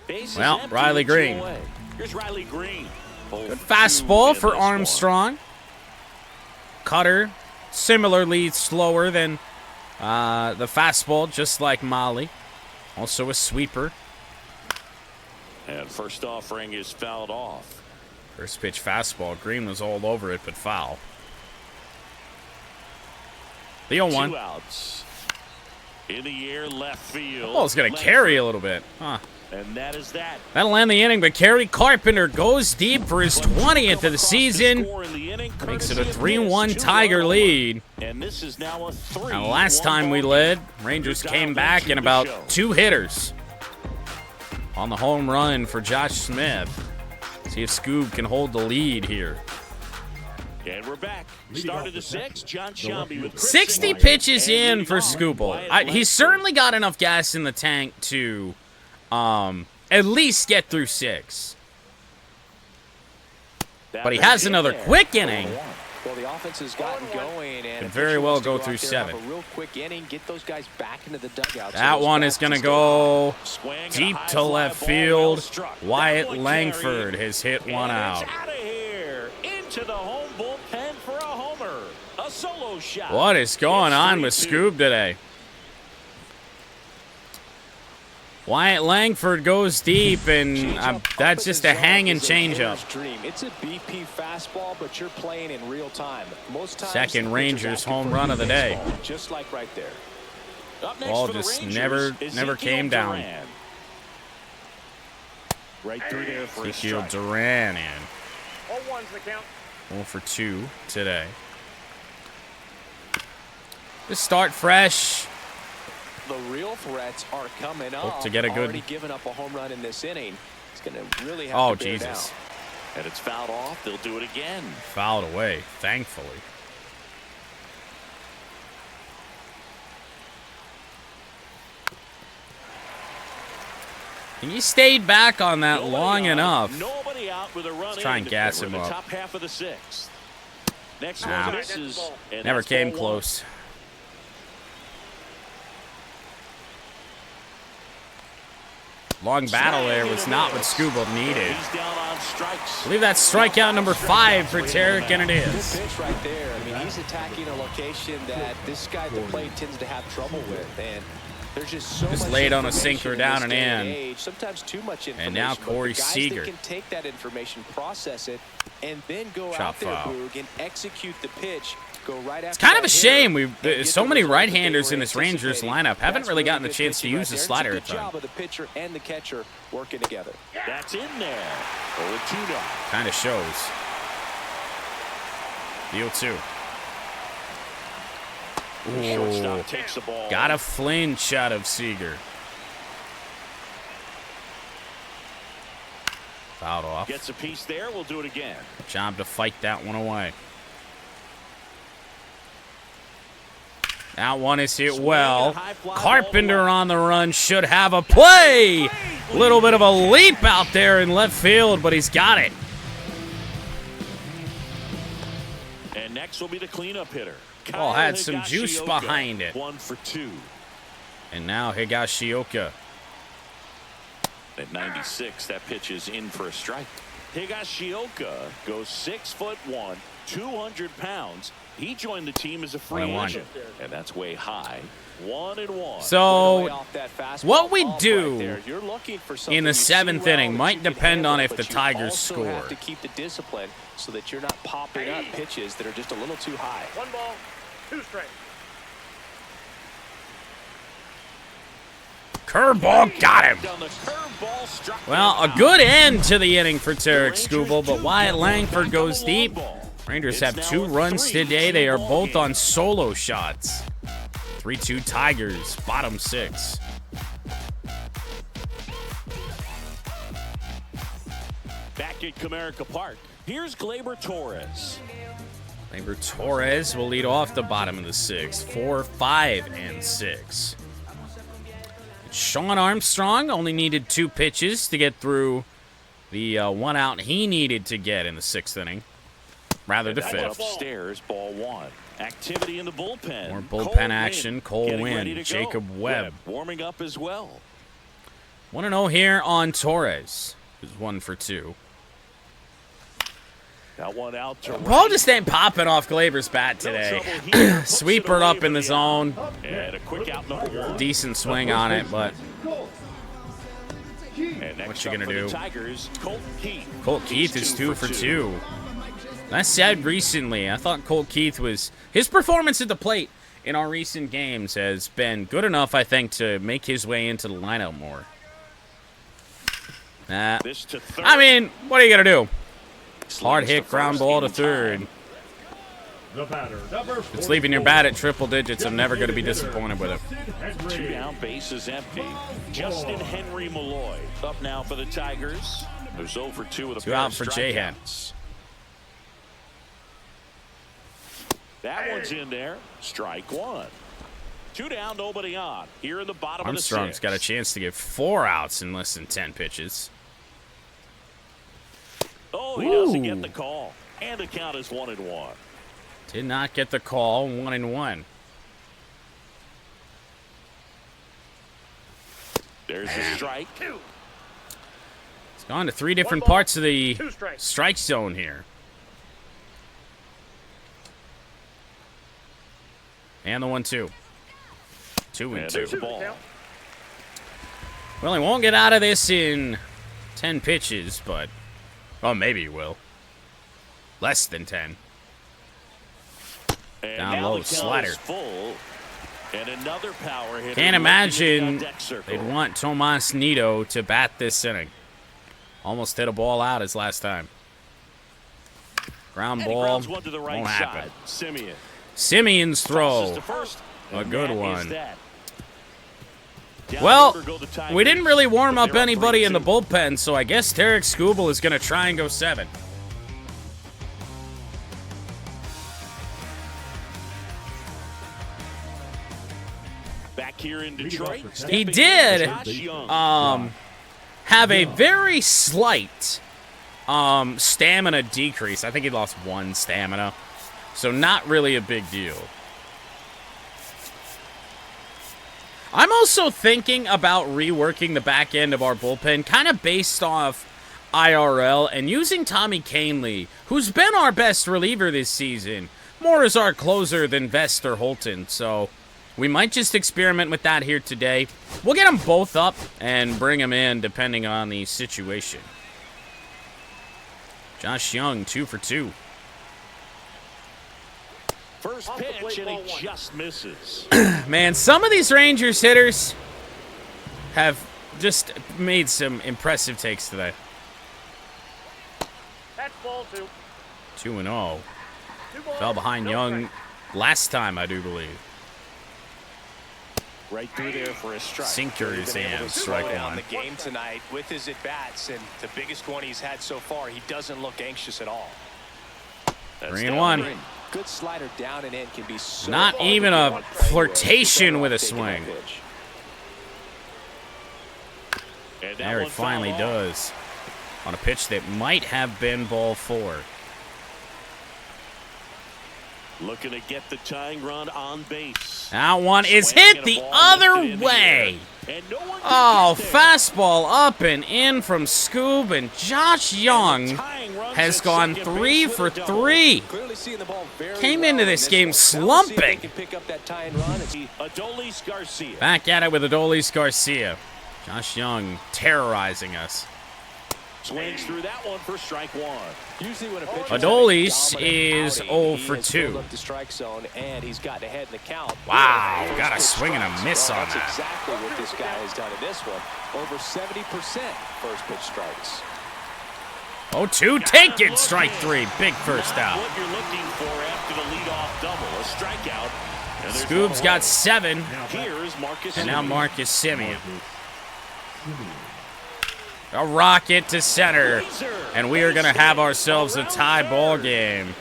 B: Bases
A: Well,
B: empty
A: Riley
B: with 2
A: Green.
B: away. Here's Riley Green.
A: Good fastball for Armstrong. Cutter, similarly slower than the fastball, just like Mahle. Also a sweeper.
B: And first offering is fouled off.
A: First pitch fastball. Green was all over it, but foul. The 0-1.
B: 2 outs. In the air, left field.
A: Ball's going to carry a little bit. Huh.
B: And that is that.
A: That'll end the inning, but Kerry Carpenter goes deep for his 20th of the season. Makes it a 3-1 Tiger lead.
B: And this is now a 3.
A: Now, last time we led, Rangers came back in about 2 hitters on the home run for Josh Smith. See if Scoob can hold the lead here.
B: And we're back. Started at 6. John Shambi with
A: 60 pitches in for Scooble. He's certainly got enough gas in the tank to at least get through 6. But he has another quick inning.
D: Well, the offense has gotten going, and
A: Could very well go through
D: out there,
A: 7.
D: have a real quick inning, get those guys back into the dugout.
A: That one is going to go deep to left field. Wyatt Langford has hit one out.
B: Out of here into the home bullpen for a homer. A solo shot.
A: What is going on with Scoob today? Wyatt Langford goes deep, and that's just a hanging changeup.
D: It's a BP fastball, but you're playing in real time. Most times,
A: Second
D: the
A: Rangers
D: pitcher's asking
A: home
D: for a
A: run of the day.
D: baseball, just like right there.
B: Up next
A: Ball
B: for the
A: just
B: Rangers,
A: never
B: Ezekiel
A: came down.
B: Duran. Right through there for a
A: Ezekiel
B: strike.
A: Duran in.
E: 0-1's the count.
A: 0 for 2 today. Just start fresh.
D: The real threats are coming up.
A: Hope to get a good-
D: Already given up a home run in this inning. It's going to really have
A: Oh,
D: to bear
A: Jesus.
D: down.
B: And it's fouled off. They'll do it again.
A: Fouled away, thankfully. He stayed back on that
B: Nobody
A: long
B: out,
A: enough.
B: Nobody out with a run.
A: Let's try and gas
B: We're in
A: him
B: the
A: up.
B: top half of the 6th. Next
A: Nah.
B: one misses. And
A: Never
B: that's
A: came
B: ball
A: close. Long battle there was not what Skubal needed.
B: He's down on strikes.
A: I believe that's strikeout number 5 for Tarek, and it
D: Good
A: is.
D: pitch right there. I mean, he's attacking a location that this guy at the plate tends to have trouble with, and there's just so
A: Just
D: much
A: laid on a
D: information
A: sinker
D: in
A: down
D: this
A: and
D: day
A: in.
D: age. Sometimes too much information.
A: And now
D: but
A: Corey
D: the guys
A: Seager.
D: that can take that information, process it, and then go
A: Chop
D: out there,
A: foul.
D: Boog, and execute the pitch. Go right after
A: It's kind of
D: that
A: a shame.
D: hitter and get
A: So
D: the
A: many
D: result that they
A: right-handers
D: were
A: in this Rangers
D: anticipating.
A: lineup haven't
D: That's
A: really gotten the
D: good
A: chance to
D: pitching
A: use the
D: right
A: slider
D: there.
A: a
D: It's a good
A: ton.
D: job of the pitcher and the catcher working together.
B: That's in there. 0-2 now.
A: Kind of shows. The 0-2.
B: The shortstop takes the ball.
A: Got a flinch out of Seager. Fouled off.
B: Gets a piece there. We'll do it again.
A: Job to fight that one away. That one is hit well. Carpenter on the run should have a play. Little bit of a leap out there in left field, but he's got it.
B: And next will be the cleanup hitter.
A: Ball had
B: Kyle
A: some juice
B: Higashioka,
A: behind it.
B: 1 for 2.
A: And now Higashioka.
B: At 96, that pitch is in for a strike. Higashioka goes 6'1", 200 pounds. He joined the team as a free
A: 1-1.
B: agent, and that's way high. 1-1.
A: So what we do in the
D: you see
A: 7th
D: well
A: inning
D: that
A: might
D: you can
A: depend on
D: handle,
A: if the
D: but you
A: Tigers
D: also
A: score.
D: have to keep the discipline so that you're not popping up pitches that are just a little too high.
E: 1 ball, 2 strikes.
A: Curveball got him.
B: Down the curveball, struck
A: Well, a
B: him out.
A: good end to the inning for Tarek Skubal, but Wyatt Langford goes deep. Rangers have 2 runs today. They are both on solo shots. 3-2 Tigers, bottom 6.
B: Back at Comerica Park, here's Gleyber Torres.
A: Gleyber Torres will lead off the bottom of the 6th. 4, 5, and 6. Sean Armstrong only needed 2 pitches to get through the 1 out he needed to get in the 6th inning. Rather the
B: That
A: 5th.
B: upstairs, ball 1. Activity in the bullpen.
A: More
B: Cole
A: bullpen
B: Winn
A: action. Cole
B: getting
A: Winn,
B: ready to
A: Jacob
B: go.
A: Webb.
B: Warming up as well.
A: 1-0 here on Torres, who's 1 for 2.
B: That one out to
A: Ball just ain't popping off Gleyber's bat today. Sweeper up in the zone.
B: And a quick out number 1.
A: Decent swing on it, but
B: And next
A: what you
B: up
A: gonna
B: for the
A: do?
B: Tigers, Colt Keith.
A: Colt Keith is 2 for 2. I said recently, I thought Colt Keith was... His performance at the plate in our recent games has been good enough, I think, to make his way into the lineup more.
B: This to third.
A: I mean, what are you going to do? Hard hit, ground ball to third. It's leaving your bat at triple digits. I'm never going to be disappointed with it.
B: 2 down, bases empty. Justin Henry Malloy up now for the Tigers. There's 0 for 2 with a
A: 2
B: pair
A: out
B: of
A: for Jahan.
B: strikeouts. That one's in there. Strike 1. 2 down, nobody on. Here in the bottom
A: Armstrong's
B: of the 6th.
A: got a chance to get 4 outs in less than 10 pitches.
B: Oh, he doesn't get the call. And the count is 1-1.
A: Did not get the call. 1-1.
B: There's the strike.
A: It's gone to 3 different
E: 1 ball,
A: parts of the
E: 2 strikes.
A: strike zone here. And the 1-2. 2 and
B: And
A: 2.
B: there's the ball.
A: Well, he won't get out of this in 10 pitches, but... Oh, maybe he will. Less than 10.
B: And
A: Down
B: now
A: low,
B: the count
A: slider.
B: is full. And another power hitter.
A: Can't
B: looking
A: imagine
B: in the deck circle.
A: they'd want Tomas Nido to bat this inning. Almost hit a ball out his last time. Ground
B: And he
A: ball
B: grounds one to the right
A: won't happen.
B: side. Simeon.
A: Simeon's
B: Tosses
A: throw.
B: to first,
A: A
B: and
A: good
B: that is
A: one.
B: that. Down
A: Well,
B: order go the Tigers,
A: we didn't really warm
B: but
A: up
B: they're up
A: anybody in the
B: 3-2.
A: bullpen, so I guess Tarek Skubal is going to try and go 7.
B: Back here in Detroit.
A: He
B: stepping in,
A: did
B: Josh Young.
A: have a very slight stamina decrease. I think he lost 1 stamina. So not really a big deal. I'm also thinking about reworking the back end of our bullpen, kind of based off IRL, and using Tommy Canley, who's been our best reliever this season, more as our closer than Vest or Holton. So we might just experiment with that here today. We'll get them both up and bring them in depending on the situation. Josh Young, 2 for 2.
B: First pitch, and he just misses.
A: Man, some of these Rangers hitters have just made some impressive takes today.
E: That's ball 2.
A: 2-0. Fell behind Young last time, I do believe.
B: Right through there for a strike.
A: Sinkers and strike
D: down
A: one.
D: the game tonight with his at-bats, and the biggest one he's had so far. He doesn't look anxious at all.
A: 3-1.
D: Good slider down and in can be so
A: Not even a flirtation with a swing. There he finally does. On a pitch that might have been ball 4.
B: Looking to get the tying run on base.
A: That one is hit the other way. Oh, fastball up and in from Scoob, and Josh Young has gone 3 for 3. Came into this game slumping. Back at it with Adolis Garcia. Josh Young terrorizing us.
B: Swings through that one for strike 1.
D: Usually when a pitcher
A: Adolis is 0 for 2.
D: the strike zone and he's gotten ahead in the count.
A: Wow, got a swing and a miss on
D: That's
A: that.
D: exactly what this guy has done in this one. Over 70% first pitch strikes.
A: 0-2, take it, strike 3. Big first out.
B: What you're looking for after the leadoff double, a strikeout.
A: Scoob's got 7,
B: Here's Marcus
A: and now
B: Semien.
A: Marcus Semien. A rocket to center, and we are going to have ourselves a tie ball game.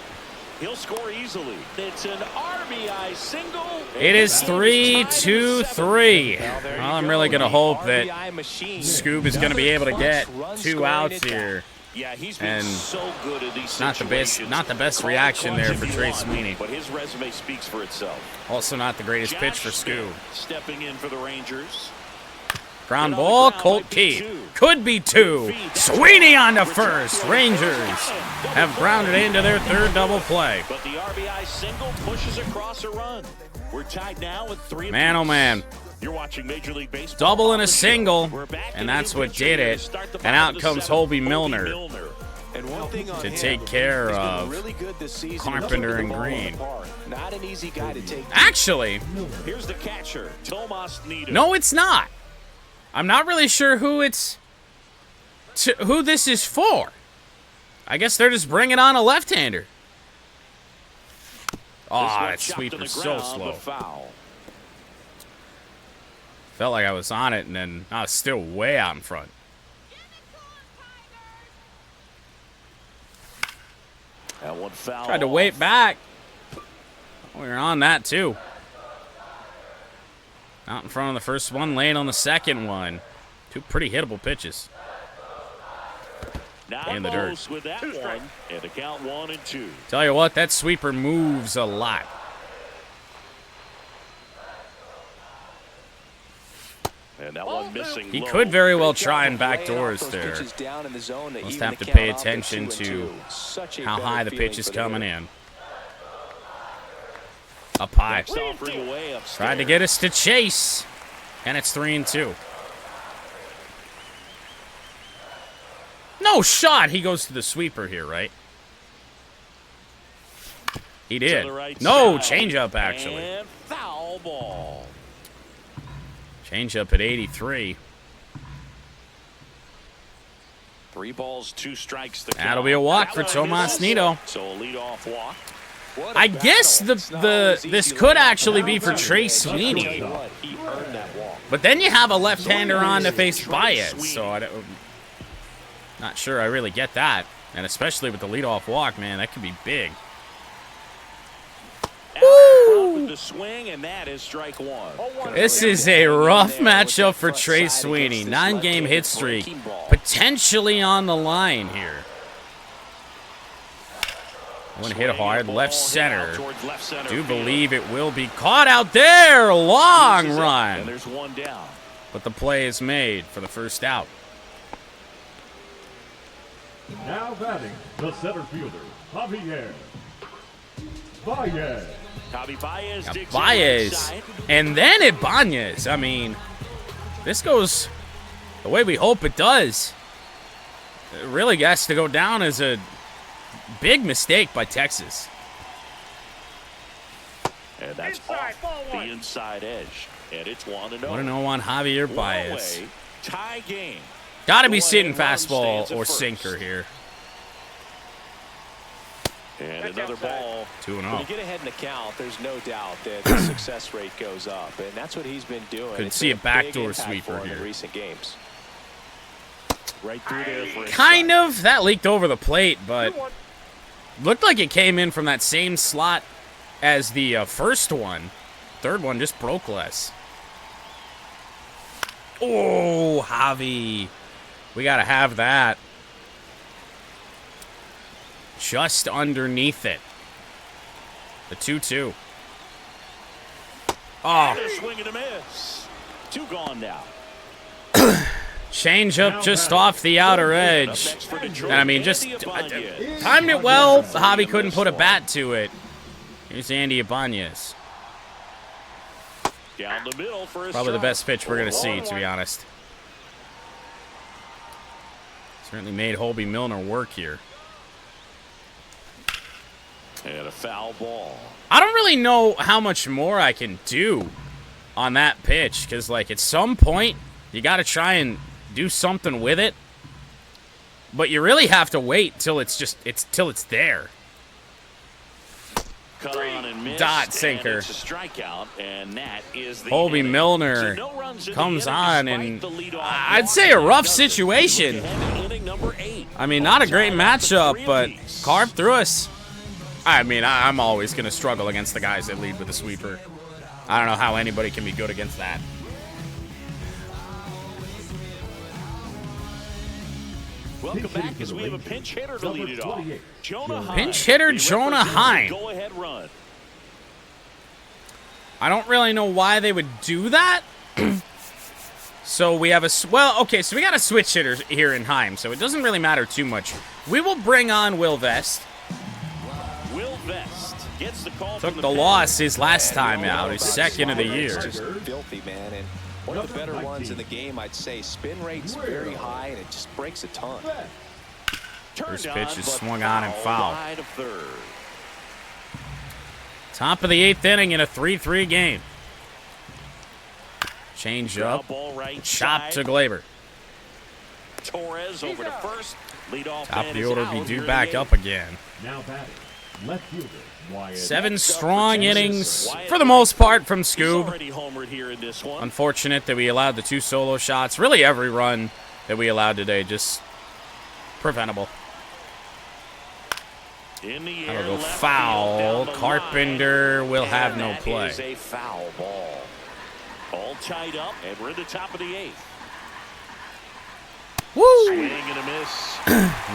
B: He'll score easily. It's an RBI single.
A: It is 3-2-3. Well, I'm really going to hope that Scoob is going to be able to get 2 outs here.
B: Yeah, he's been
A: And
B: so good at these
A: Not the best reaction there for Trey Sweeney.
B: But his resume speaks for itself.
A: Also not the greatest pitch for Scoob.
B: Stepping in for the Rangers.
A: Ground ball, Colt Keith. Could be 2. Sweeney on to first. Rangers have grounded into their 3rd double play.
B: But the RBI single pushes across a run. We're tied now with 3.
A: Man, oh man.
B: You're watching Major League Baseball.
A: Double and a single, and that's what did it. And out comes Hobie Milner to take care of Carpenter and Green.
D: Not an easy guy to take.
A: Actually,
B: Here's the catcher, Tomas Nido.
A: no, it's not. I'm not really sure who this is for. I guess they're just bringing on a left-hander. Oh, that sweeper's so slow. Felt like I was on it, and then I was still way out in front.
B: That one foul.
A: Tried to wait back. We were on that, too. Out in front of the first one, late on the second one. 2 pretty hittable pitches.
B: Now
A: in the dirt.
B: With that one, and the count 1-2.
A: Tell you what, that sweeper moves a lot.
B: And that one missing.
A: He
B: low.
A: could very well try and back doors there. Must have to pay attention to how high the pitch is coming in. Up high. Tried to get us to chase. And it's 3-2. No shot. He goes to the sweeper here, right? He did. No, changeup, actually.
B: And foul ball.
A: Changeup at 83.
B: 3 balls, 2 strikes.
A: That'll be a walk for Tomas Nido.
B: So a leadoff walk.
A: I guess this could actually be for Trey Sweeney. But then you have a left-hander on to face Baez, so not sure I really get that. And especially with the leadoff walk, man, that could be big.
B: With the swing, and that is strike 1.
A: This is a rough matchup for Trey Sweeney. 9-game hit streak, potentially on the line here. One hit hard, left center.
B: Left center
A: Do
B: field.
A: believe it will be caught out there. Long
B: And
A: run.
B: there's one down.
A: But the play is made for the first out.
F: Now batting, the center fielder, Javier Baez.
B: Javi Baez
A: Now,
B: digs in
A: Baez.
B: right side.
A: And then Ibanez. I mean, this goes the way we hope it does. It really has to go down as a big mistake by Texas.
B: And that's
E: Inside,
B: off
E: ball
B: the
E: one.
B: inside edge. And it's 1-0.
A: 1-0 on Javier
B: One
A: Baez.
B: away, tie game.
A: Got to be
B: Go
A: sitting
B: ahead, run
A: fastball
B: stands at
A: or
B: first.
A: sinker here.
B: And
E: That's
B: another
E: outside.
B: ball.
A: 2-0.
D: When you get ahead in the count, there's no doubt that the success rate goes up, and that's what he's been doing.
A: Could
D: It's
A: see
D: been
A: a backdoor
D: big impact
A: sweeper
D: for him
A: here.
D: in recent games.
B: Right through there for a
A: Kind
B: strike.
A: of. That leaked over the plate, but
E: 2-1.
A: looked like it came in from that same slot as the first one. Third one just broke less. Oh, Javi. We got to have that. Just underneath it. The 2-2. Oh,
B: A swing and a miss. 2 gone now.
A: change up just off the outer
B: Up
A: edge.
B: next for Detroit,
A: And I mean, just
B: Andy Ibanez.
A: timed it well. Javi couldn't put a bat to it. Here's Andy Ibanez.
B: Down the middle for a
A: Probably the
B: strike.
A: best pitch we're going to see, to be
B: 1-1.
A: honest. Certainly made Hobie Milner work here.
B: And a foul ball.
A: I don't really know how much more I can do on that pitch, because, like, at some point, you got to try and do something with it. But you really have to wait till it's there.
B: Cut on and missed,
A: Dot
B: and
A: sinker.
B: it's a strikeout, and that is the
A: Hobie
B: inning.
A: Milner
B: So no runs in the
A: comes
B: inning
A: on,
B: despite
A: and
B: the leadoff
A: I'd
B: walk.
A: say a rough
B: Does it.
A: situation.
B: Look ahead to inning number 8.
A: I mean, not a great
B: All tied up to
A: matchup,
B: 3
A: but
B: apiece.
A: carved through us. I mean, I'm always going to struggle against the guys that lead with a sweeper. I don't know how anybody can be good against that.
B: Welcome back as we have a pinch hitter to lead it off. Jonah Heim.
A: Pinch hitter
B: He
A: Jonah
B: represents a
A: Heim.
B: Go-ahead run.
A: I don't really know why they would do that. So we have okay, so we got a switch hitter here in Heim, so it doesn't really matter too much. We will bring on Will Vest.
B: Will Vest gets the call
A: Took
B: from
A: the
B: bench.
A: loss his last time out, his second of the year.
D: It's just filthy, man, and one of the better ones in the game, I'd say. Spin rate's very high, and it just breaks a ton.
B: Turned
A: First
B: on,
A: pitch is
B: but
A: swung on and fouled.
B: wide of third.
A: Top of the 8th inning in a 3-3 game. Change
B: Ground
A: up,
B: ball right
A: chop
B: side.
A: to Glaber.
B: Torres over to first. Leadoff
A: Top of
B: man
A: the
B: is
A: order
B: out
A: be
B: here
A: due
B: in
A: back
B: the
A: up again.
F: Now batting, left fielder, Wyatt.
A: 7
B: Next up
A: strong
B: for Texas,
A: innings,
B: Wyatt
A: for the most part, from
B: He's
A: Scoob.
B: already homered here in this one.
A: Unfortunate that we allowed the 2 solo shots. Really every run that we allowed today, just preventable.
B: In the
A: That'll
B: air,
A: go
B: left
A: foul.
B: field, down the
A: Carpenter
B: line.
A: will
B: And
A: have no
B: that
A: play.
B: is a foul ball. All tied up, and we're at the top of the 8th.
A: Woo!
B: Swing and a miss.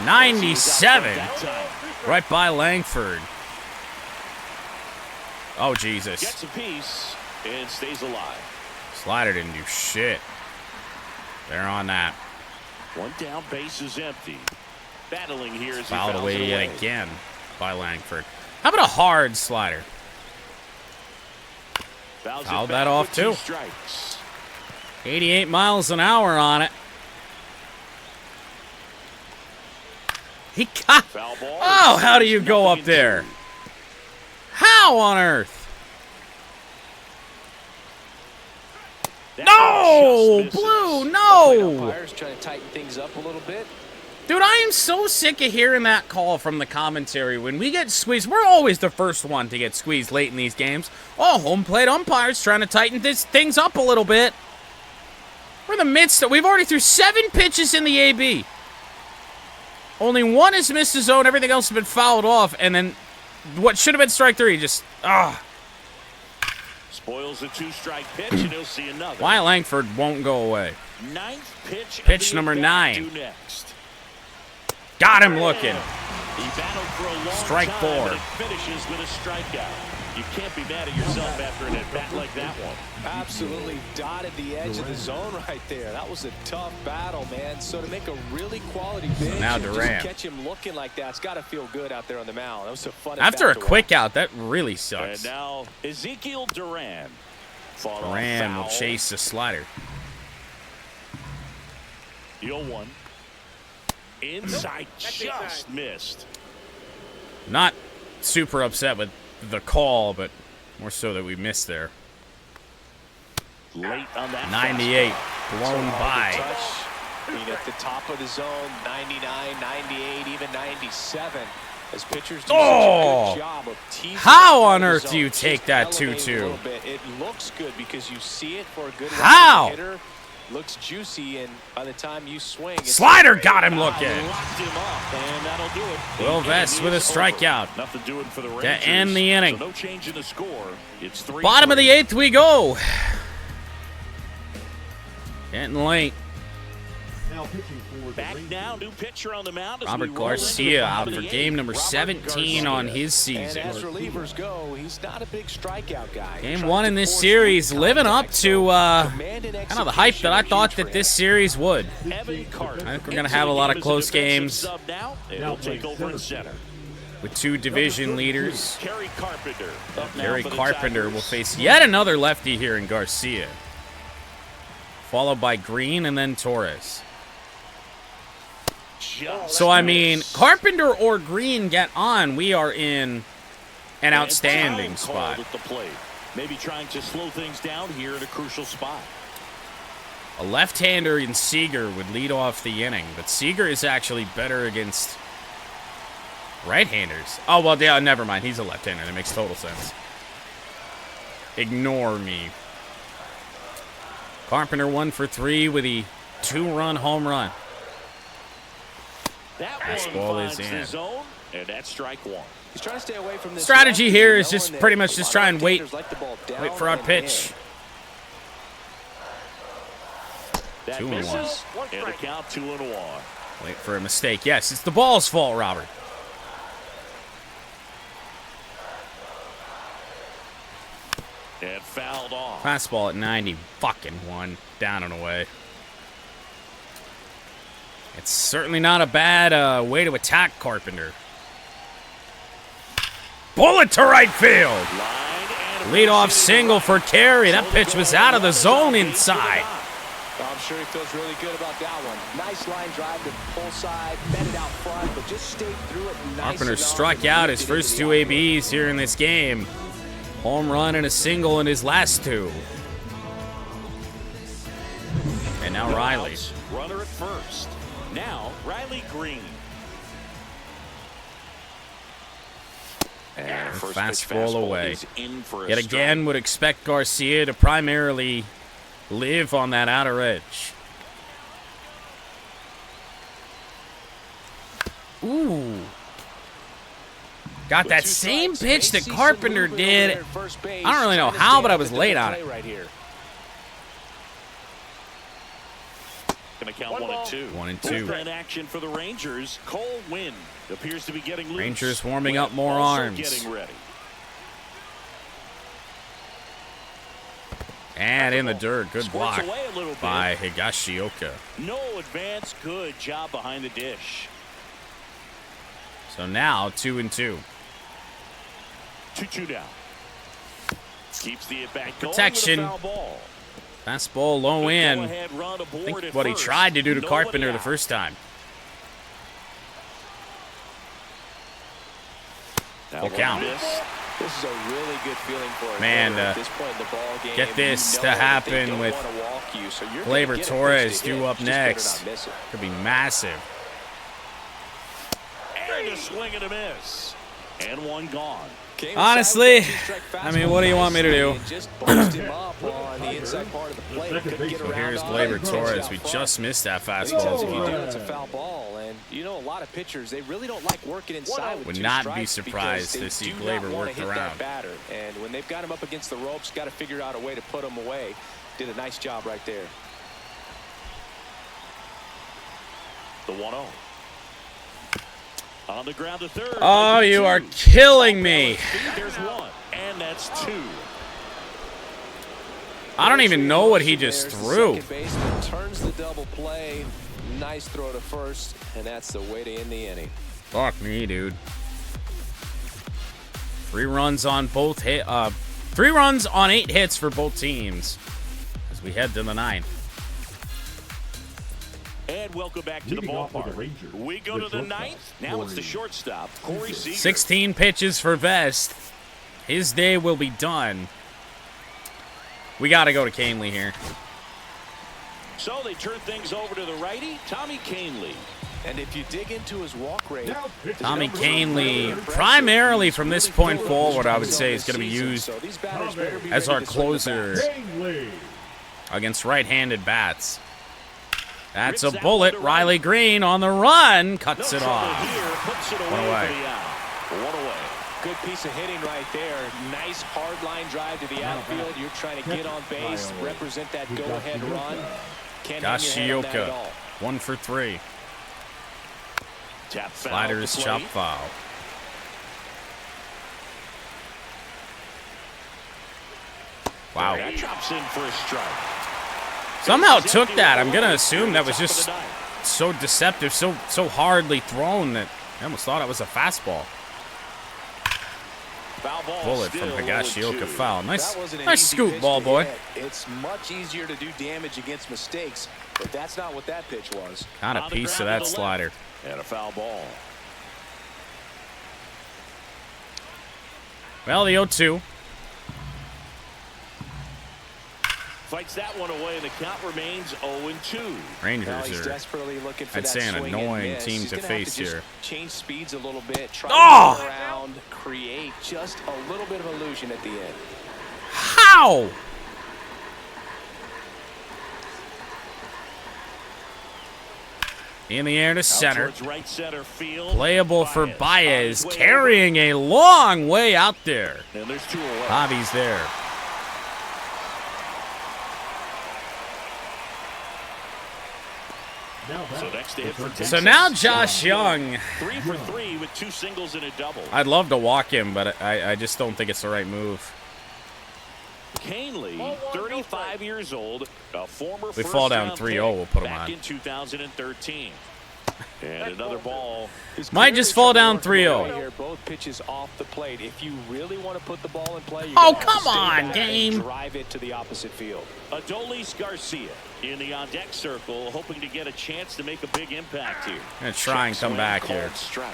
A: 97.
B: That time.
A: Right by Langford. Oh, Jesus.
B: Gets a piece and stays alive.
A: Slider didn't do shit. They're on that.
B: One down, base is empty. Battling here as he
A: Fouled
B: fouls
A: away
B: it
A: yet again by Langford. How about a hard slider?
B: Fouls it
A: Fouled
B: back
A: that off,
B: with 2
A: too.
B: strikes.
A: 88 miles an hour on it. He got...
B: Foul ball.
A: Oh, how do you go
B: Nothing
A: up there?
B: in 2.
A: How on earth?
B: That
A: No!
B: one just misses.
A: Blue, no!
D: Umpires trying to tighten things up a little bit.
A: Dude, I am so sick of hearing that call from the commentary. When we get squeezed, we're always the first one to get squeezed late in these games. Oh, home plate umpires trying to tighten things up a little bit. We're in the midst of... We've already threw 7 pitches in the AB. Only 1 has missed the zone. Everything else has been fouled off. And then what should have been strike 3 just...
B: Spoils a 2-strike pitch, and he'll see another.
A: Why Langford won't go away.
B: 9th pitch.
A: Pitch
B: of the
A: number
B: at-bat
A: 9.
B: due next.
A: Got him looking.
B: He battled for a long
A: Strike
B: time,
A: 4.
B: and it finishes with a strikeout. You can't be mad at yourself after an at-bat like that one.
D: Absolutely dotted the edge of the zone right there. That was a tough battle, man. So to make a really quality pitch
A: now
D: and just
A: Duran.
D: catch him looking like that, it's got to feel good out there on the mound. That was a fun
A: After a
D: at-bat to
A: quick
D: watch.
A: out, that really sucks.
B: And now Ezekiel Duran. Fought off
A: Duran will
B: foul.
A: chase the slider.
B: 0-1. Inside, just missed.
A: Not super upset with the call, but more so that we missed there.
B: Late on that
A: 98,
B: fastball.
A: blown by.
D: Touch. I mean, at the top of the zone, 99, 98, even 97. As pitchers do such a good job of teasing
A: How
D: that
A: on
D: part of the
A: earth
D: zone.
A: do you take
D: Just
A: that
D: elevate it a
A: 2-2?
D: little bit. It looks good because you see it for a good
A: How?
D: hitter. Looks juicy, and by the time you swing, it's
A: Slider got him looking.
B: Locked him up, and that'll do it.
A: Will
B: The
A: Vest
B: inning
A: with a
B: is over.
A: strikeout.
B: Nothing doing for the Rangers.
A: To end the inning.
B: So no change in the score. It's 3-3.
A: Bottom of the 8th we go. Getting late.
F: Now pitching for the
B: Back
F: Rangers.
B: now, new pitcher on the mound. as
A: Robert
B: we roll into the
A: Garcia
B: bottom
A: out
B: of
A: for
B: the
A: game
B: eighth.
A: number
B: Robert
A: 17
B: Garcia.
A: on his
D: And
A: season.
D: as relievers go, he's not a big strikeout guy.
A: Game
D: Trying
A: 1
D: to
A: in this
D: force
A: series,
D: weak
A: living up
D: contact,
A: to
D: so command and
A: kind of the hype that I
D: execution
A: thought
D: are
A: that
D: huge
A: this
D: for him.
A: series would.
B: Evan Carter.
A: I think we're gonna have a lot of close games.
B: Sub now, and he'll take over in center.
A: With 2 division leaders.
B: Kerry Carpenter. Up now
A: Kerry
B: for the
A: Carpenter will
B: Tigers.
A: face yet another lefty here in Garcia. Followed by Green and then Torres.
B: Just
A: So, I mean,
B: missed.
A: Carpenter or Green get on, we are in an
B: And
A: outstanding
B: time
A: spot.
B: called at the plate. Maybe trying to slow things down here at a crucial spot.
A: A left-hander in Seager would lead off the inning, but Seager is actually better against right-handers. Oh, well, yeah, never mind. He's a left-hander. That makes total sense. Ignore me. Carpenter 1 for 3 with a 2-run home run.
B: That
A: Fastball
B: one
A: is
B: finds
A: in.
B: the zone, and that's strike 1.
D: He's trying to stay away from this
A: Strategy
D: lefty,
A: here is
D: knowing
A: just
D: that
A: pretty much
D: a
A: just
D: lot
A: try
D: of
A: and wait.
D: left-handers like the ball down
A: Wait for our
D: and
A: pitch.
B: That
A: 2-1.
B: misses, and a count 2-1.
A: Wait for a mistake. Yes, it's the ball's fault, Robert.
B: And fouled off.
A: Fastball at 90. Fucking 1. Down and away. It's certainly not a bad way to attack Carpenter. Bullet to right field.
B: Line and
A: Leadoff single for Kerry. That pitch was out of the zone inside.
D: I'm sure he feels really good about that one. Nice line drive to pull side, met it out front, but just stayed through it. Nice
A: Carpenter
D: enough
A: struck
D: and
A: out
D: moved
A: his
D: it into
A: first
D: the
A: 2
D: outfield.
A: ABs here in this game. Home run and a single in his last 2. And now Riley.
B: Runner at first. Now Riley Green. And first pitch
A: Fastball away.
B: is in for a
A: Yet again, would expect Garcia to primarily live on that outer edge. Ooh. Got that
D: Two
A: same
D: strikes.
A: pitch
D: May
A: that
D: see some
A: Carpenter
D: movement over there
A: did.
D: at first base,
A: I don't really know
D: trying to
A: how,
D: stay
A: but I
D: out
A: was
D: of the
A: late
D: double
A: on
D: play
A: it.
D: right here.
B: Gonna count
E: One
B: 1 and
E: ball.
B: 2.
A: 1 and 2.
B: Bullpen action for the Rangers. Cole Winn appears to be getting loose.
A: Rangers warming
B: Winn
A: up more
B: also
A: arms.
B: Getting ready.
A: And in the dirt. Good
B: Squirts
A: block
B: away a little bit.
A: by Higashioka.
B: No advance. Good job behind the dish.
A: So now 2 and 2.
B: 2-2 down. Keeps the at-bat going
A: Protection.
B: with a foul ball.
A: Fastball low in.
B: Go-ahead run aboard
A: I think
B: at
A: what he
B: first.
A: tried to do to
B: Nobody
A: Carpenter the
B: out.
A: first time.
B: That
A: Full
B: one
A: count.
B: missed.
D: This is a really good feeling for a
A: Man,
D: hitter at this point in the ball game.
A: get this
D: You
A: to
D: know that
A: happen
D: they don't
A: with
D: wanna walk you, so you're gonna
A: Gleyber
D: get a pitch
A: Torres
D: to
A: due
D: hit.
A: up
D: Just better
A: next.
D: not miss it.
A: Could be massive.
B: And a swing and a miss. And one gone.
D: Came
A: Honestly,
D: inside with that two-strike
A: I mean, what do you want me to do?
D: fastball and just bunched him up on the inside part of the plate. Couldn't get
A: So
D: around
A: here's
D: on
A: Gleyber
D: it.
A: Torres.
D: Out
A: We
D: front.
A: just missed that
D: Makes sense
A: fastball.
D: if you do, it's a foul ball, and you know a lot of pitchers, they really don't like working inside with
A: Would
D: two
A: not be
D: strikes
A: surprised
D: because
A: to
D: they
A: see
D: do
A: Gleyber
D: not wanna
A: worked
D: hit
A: around.
D: that batter, and when they've got him up against the ropes, got to figure out a way to put him away. Did a nice job right there.
B: The 1-0. On the ground to third.
A: Oh, you are killing me.
B: There's one, and that's two.
A: I don't even know what he just threw.
D: Second baseman turns the double play. Nice throw to first, and that's the way to end the inning.
A: Fuck me, dude. 3 runs on both 3 runs on 8 hits for both teams as we head to the 9th.
B: And welcome back to the
F: Leading off for the
B: ballpark.
F: Rangers,
B: We go
F: the
B: to the
F: shortstop,
B: 9th. Now it's the shortstop, Corey Seager.
A: 16 pitches for Vest. His day will be done. We got to go to Canely here.
B: So they turn things over to the righty, Tommy Canely.
D: And if you dig into his walk rate,
A: Tommy Canely, primarily from this point forward, I would say is going to be used as our closer against right-handed bats. That's a bullet. Riley Green on the run. Cuts it off. One away.
B: One away.
D: good piece of hitting right there. Nice hard line drive to the outfield. You're trying to get on base, represent that go-ahead run. Can't hang your head on that at all.
A: 1 for 3.
B: Tap foul.
A: Sliders, chop foul. Wow.
B: That drops in for a strike.
A: Somehow took that. I'm going to assume that was just so deceptive, so hardly thrown that I almost thought it was a fastball. Bullet from Higashioka foul. Nice scoop, ball boy.
D: It's much easier to do damage against mistakes, but that's not what that pitch was.
A: Got a piece of that slider.
B: And a foul ball.
A: Well, the 0-2.
B: Fights that one away, and the count remains 0-2.
A: Rangers
D: he's
A: are,
D: desperately looking for
A: I'd say, an
D: swing and
A: annoying
D: miss.
A: team
D: He's
A: to
D: gonna have
A: face
D: to just
A: here.
D: change speeds a little bit, try
A: Oh!
D: to get around, create just a little bit of illusion at the end.
A: How? In the air to center.
B: Right center field.
A: Playable for Baez, carrying a long way out there.
B: And there's 2 away.
A: Javi's there.
B: So next to hit for Texas.
A: So now Josh Young.
B: 3 for 3 with 2 singles and a double.
A: I'd love to walk him, but I just don't think it's the right move.
B: Canely, 35 years old, a former
A: We fall down 3-0, we'll put him
B: back
A: on.
B: in 2013. And another ball.
A: Might just fall down 3-0.
D: Both pitches off the plate. If you really want to put the ball in play,
A: Oh, come on, game.
D: Drive it to the opposite field.
B: Adolis Garcia in the on-deck circle, hoping to get a chance to make a big impact here.
A: Gonna try and come back here.
B: Strike.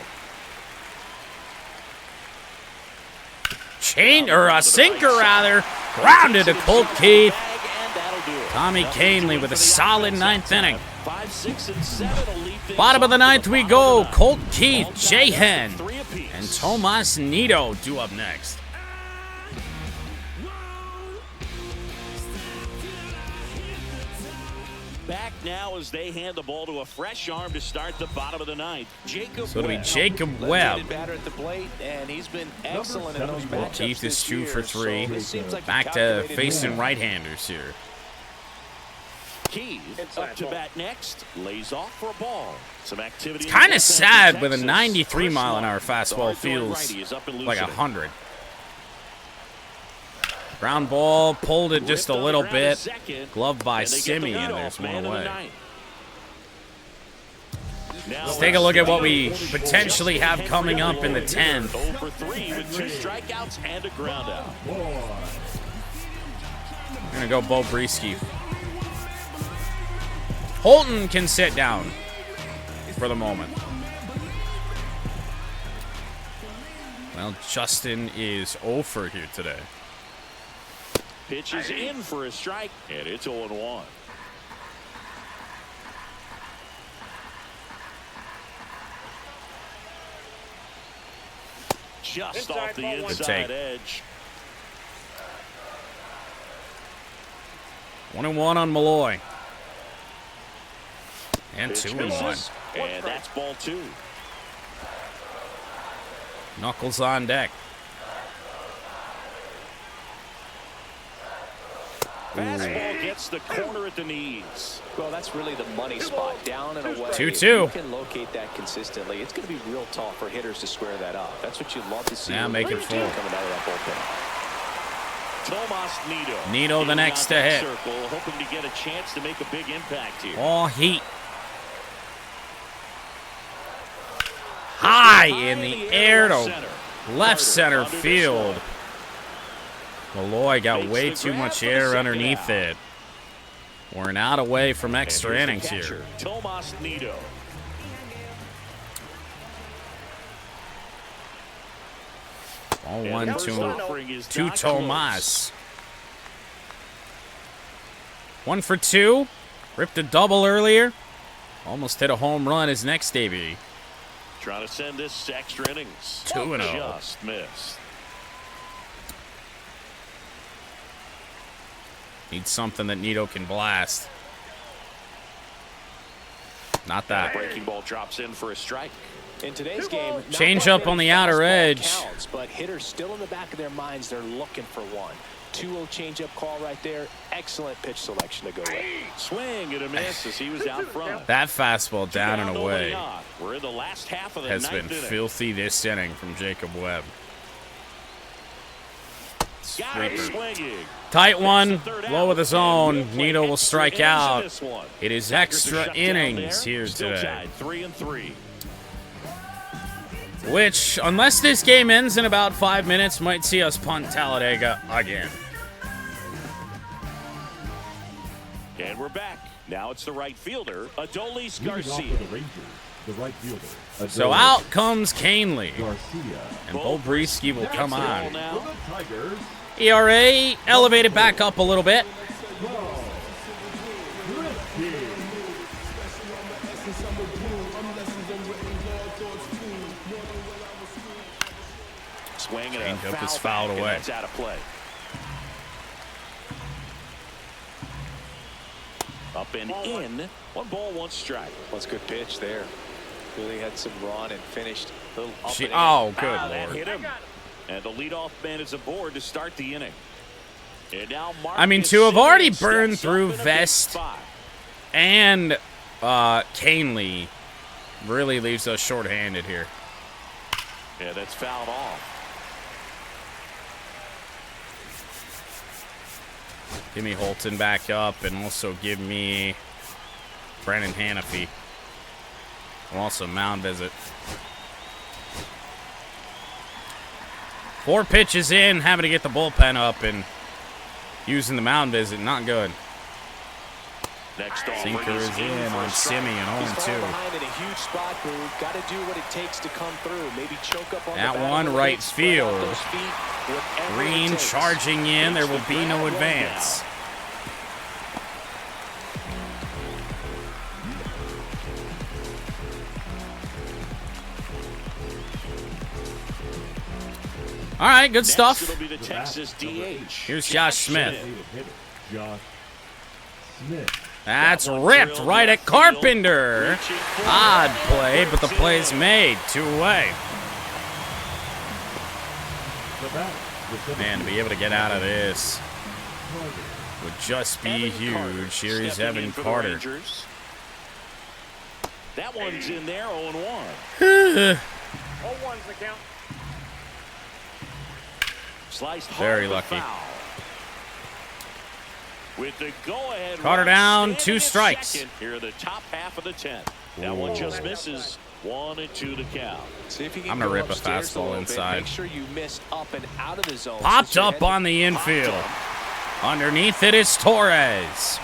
A: A sinker rather. Grounded to Colt Keith. Tommy Canely with a solid 9th inning.
B: 5, 6, and 7 will lead things
A: Bottom of the
B: off
A: 9th we go. Colt Keith,
B: All
A: Jahan,
B: guys with 3 apiece.
A: and Tomas Nido due up next.
B: Back now as they hand the ball to a fresh arm to start the bottom of the 9th. Jacob
A: So it'll be
B: Webb.
A: Jacob Webb.
D: Left-handed batter at the plate, and he's been excellent in those matchups
A: Keith is
D: this
A: 2 for
D: year,
A: 3.
D: so this seems like a
A: Back to
D: calculated
A: facing
D: move.
A: right-handers here.
B: Keith up to bat next, lays off for a ball. Some activity.
A: Kind of sad with a 93 mile an hour fastball feels like 100. Ground ball, pulled it just a little bit. Gloved by Simi, and there's one away. Let's take a look at what we potentially have coming up in the 10th.
B: 0 for 3 with 2 strikeouts and a ground out.
A: We're going to go Bo Breesky. Holton can sit down for the moment. Well, Justin is 0 for here today.
B: Pitch is in for a strike, and it's 0-1. Just off the inside edge.
A: 1-1 on Malloy. And 2-1.
B: And that's ball 2.
A: Knuckles on deck.
B: Fastball gets the corner at the knees.
D: Well, that's really the money spot, down and away.
A: 2-2.
D: If you can locate that consistently, it's going to be real tough for hitters to square that up. That's what you love to see.
A: Now make it full.
D: Coming out of that bullpen.
B: Tomas Nido.
A: Nido the next to hit.
B: Circle, hoping to get a chance to make a big impact here.
A: All heat. High in the air to left center field. Malloy got way too much air underneath it. We're not away from extra innings here.
B: Tomas Nido.
A: All 1-2 to Tomas. 1 for 2. Ripped a double earlier. Almost hit a home run his next debut.
B: Trying to send this extra innings.
A: 2-0.
B: Just missed.
A: Needs something that Nido can blast. Not that.
B: Breaking ball drops in for a strike.
D: In today's game,
A: change up on the outer edge.
D: Counts, but hitters still in the back of their minds, they're looking for one. 2-0 changeup call right there. Excellent pitch selection to go with.
B: Swing and a miss as he was out front.
A: That fastball down and away
B: We're in the last half of the
A: has been
B: ninth inning.
A: filthy this inning from Jacob Webb.
B: Got it swinging.
A: Tight one, low of the zone. Nido will strike out. It is extra innings here today.
B: 3-3.
A: Which, unless this game ends in about 5 minutes, might see us punt Talladega again.
B: And we're back. Now it's the right fielder, Adolis
F: Leading off
B: Garcia.
F: for the Rangers, the right fielder.
A: So
F: Adolis
A: out comes Canley.
F: Garcia.
A: And Bo Breesky will come on.
F: For the Tigers,
A: ERA elevated back up a little bit.
B: Swing and a
A: Changeup is
B: foul
A: fouled
B: back, and
A: away.
B: that's out of play. Up and in. 1 ball, 1 strike.
D: What's a good pitch there. Really had some run and finished a little up and in.
A: Oh, good
B: That
A: Lord.
B: hit him. And the leadoff man is aboard to start the inning. And now
A: I mean,
B: Marcus
A: to have already
B: Simmons
A: burned
B: steps
A: through
B: up in a big
A: Vest
B: spot.
A: and Canley really leaves us shorthanded here.
B: Yeah, that's fouled off.
A: Give me Holton back up, and also give me Brandon Hanafy. And also mound visit. 4 pitches in, having to get the bullpen up, and using the mound visit, not good.
B: Next offering
A: Sinker is in
B: for
A: on
B: a strike.
A: Simeon,
D: He's
A: 0-2.
D: falling behind in a huge spot, Boo. Got to do what it takes to come through. Maybe choke up on
A: That
D: the bat
A: one
D: a little
A: right
D: bit, spread out
A: field.
D: those feet, whatever it
A: Green
D: takes.
A: charging in, there will be no
B: Ground one
A: advance. All right, good
B: Next,
A: stuff.
B: it'll be the Texas DH.
A: Here's Josh Smith.
F: Josh Smith.
A: That's ripped right at Carpenter. Odd play, but the play's made. 2 away. Man, to be able to get out of this would just be huge. Here is
B: Stepping in
A: Evan
B: for the
A: Carter.
B: Rangers. That one's in there, 0-1.
E: 0-1's the count.
B: Sliced hard
A: Very
B: for
A: lucky.
B: foul. With the go-ahead
A: Carter
B: run
A: down,
B: standing
A: 2
B: at
A: strikes.
B: second here in the top half of the 10th. That one just misses. 1-2 to count.
D: See if you can
A: I'm gonna
D: go
A: rip a
D: upstairs
A: fastball
D: little bit.
A: inside.
D: Make sure you miss up and out of the zone.
A: Popped
D: Since you're
A: up on the infield. Underneath it is Torres.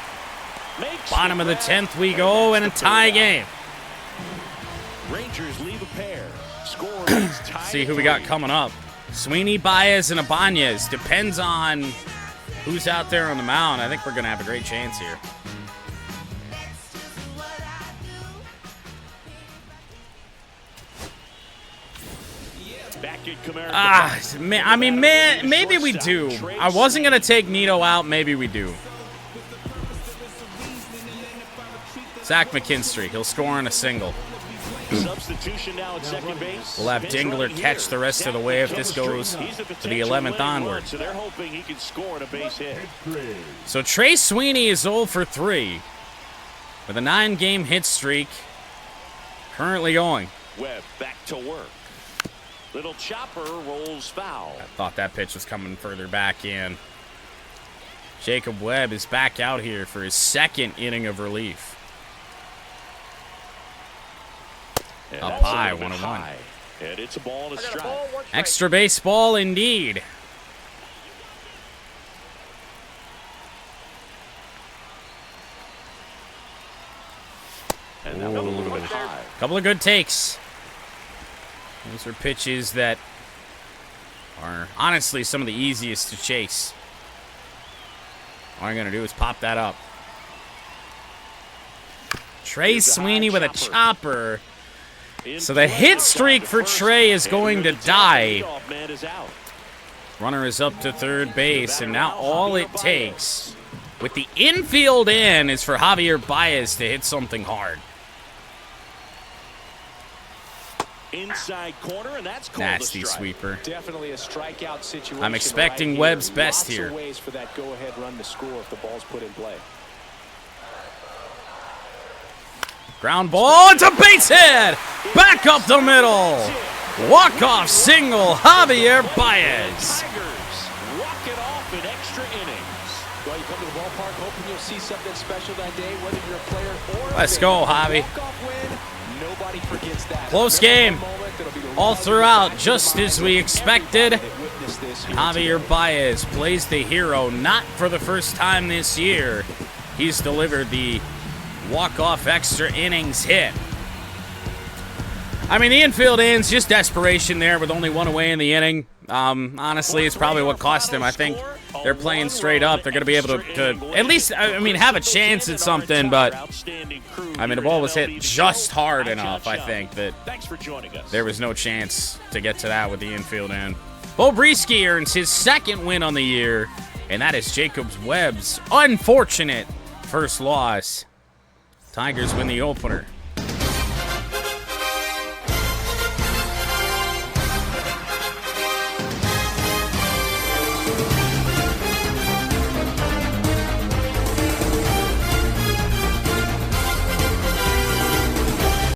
B: Makes
A: Bottom of the
B: grab,
A: 10th we
B: and
A: go in a
B: that's the third
A: tie
B: out.
A: game.
B: Rangers leave a pair. Score remains tied
A: See who
B: at
A: we got
B: 3.
A: coming up. Sweeney, Baez, and Ibanez. Depends on who's out there on the mound. I think we're going to have a great chance here.
B: Back at Comerica Park.
A: Man, I mean, man, maybe we do. I wasn't going to take Nido out. Maybe we do. Zach McKinstry. He'll score on a single.
B: Substitution now at second base.
A: We'll have Dingler catch the rest of the way if this goes to the 11th onward.
B: So they're hoping he can score on a base hit.
A: So Trey Sweeney is 0 for 3 with a 9-game hit streak currently going.
B: Webb back to work. Little chopper rolls foul.
A: I thought that pitch was coming further back in. Jacob Webb is back out here for his 2nd inning of relief.
B: And
A: Up
B: that's
A: high,
B: a little bit
A: 1-1.
B: high. And it's a ball and a strike.
A: Extra base ball indeed.
B: And that one a little bit high.
A: Couple of good takes. Those are pitches that are honestly some of the easiest to chase. All I'm going to do is pop that up. Trey Sweeney with a chopper. So the hit streak for Trey is going to die. Runner is up to third base, and now all it takes with the infield in is for Javier Baez to hit something hard.
B: Inside corner, and that's called
A: Nasty
B: a strike.
A: sweeper.
D: Definitely a strikeout situation.
A: I'm expecting
D: right
A: Webb's
D: here.
A: best
D: Lots
A: here.
D: of ways for that go-ahead run to score if the ball's put in play.
A: Ground ball, it's a base hit! Back up the middle! Walk-off single, Javier Baez.
B: Tigers walk it off in extra innings.
D: Well, you come to the ballpark hoping you'll see something special that day, whether you're a player or a
A: Let's
D: hitter.
A: go, Javi.
D: Walk-off win, nobody forgets that.
A: Close game. All throughout, just as we expected. Javier Baez plays the hero, not for the first time this year. He's delivered the walk-off extra innings hit. I mean, the infield ends, just desperation there with only one away in the inning. Honestly, it's probably what cost them. I think they're playing straight up. They're going to be able to at least, I mean, have a chance at something, but, I mean, the ball was hit just hard enough, I think, that there was no chance to get to that with the infield end. Bo Brieske earns his 2nd win on the year, and that is Jacob Webb's unfortunate first loss. Tigers win the opener.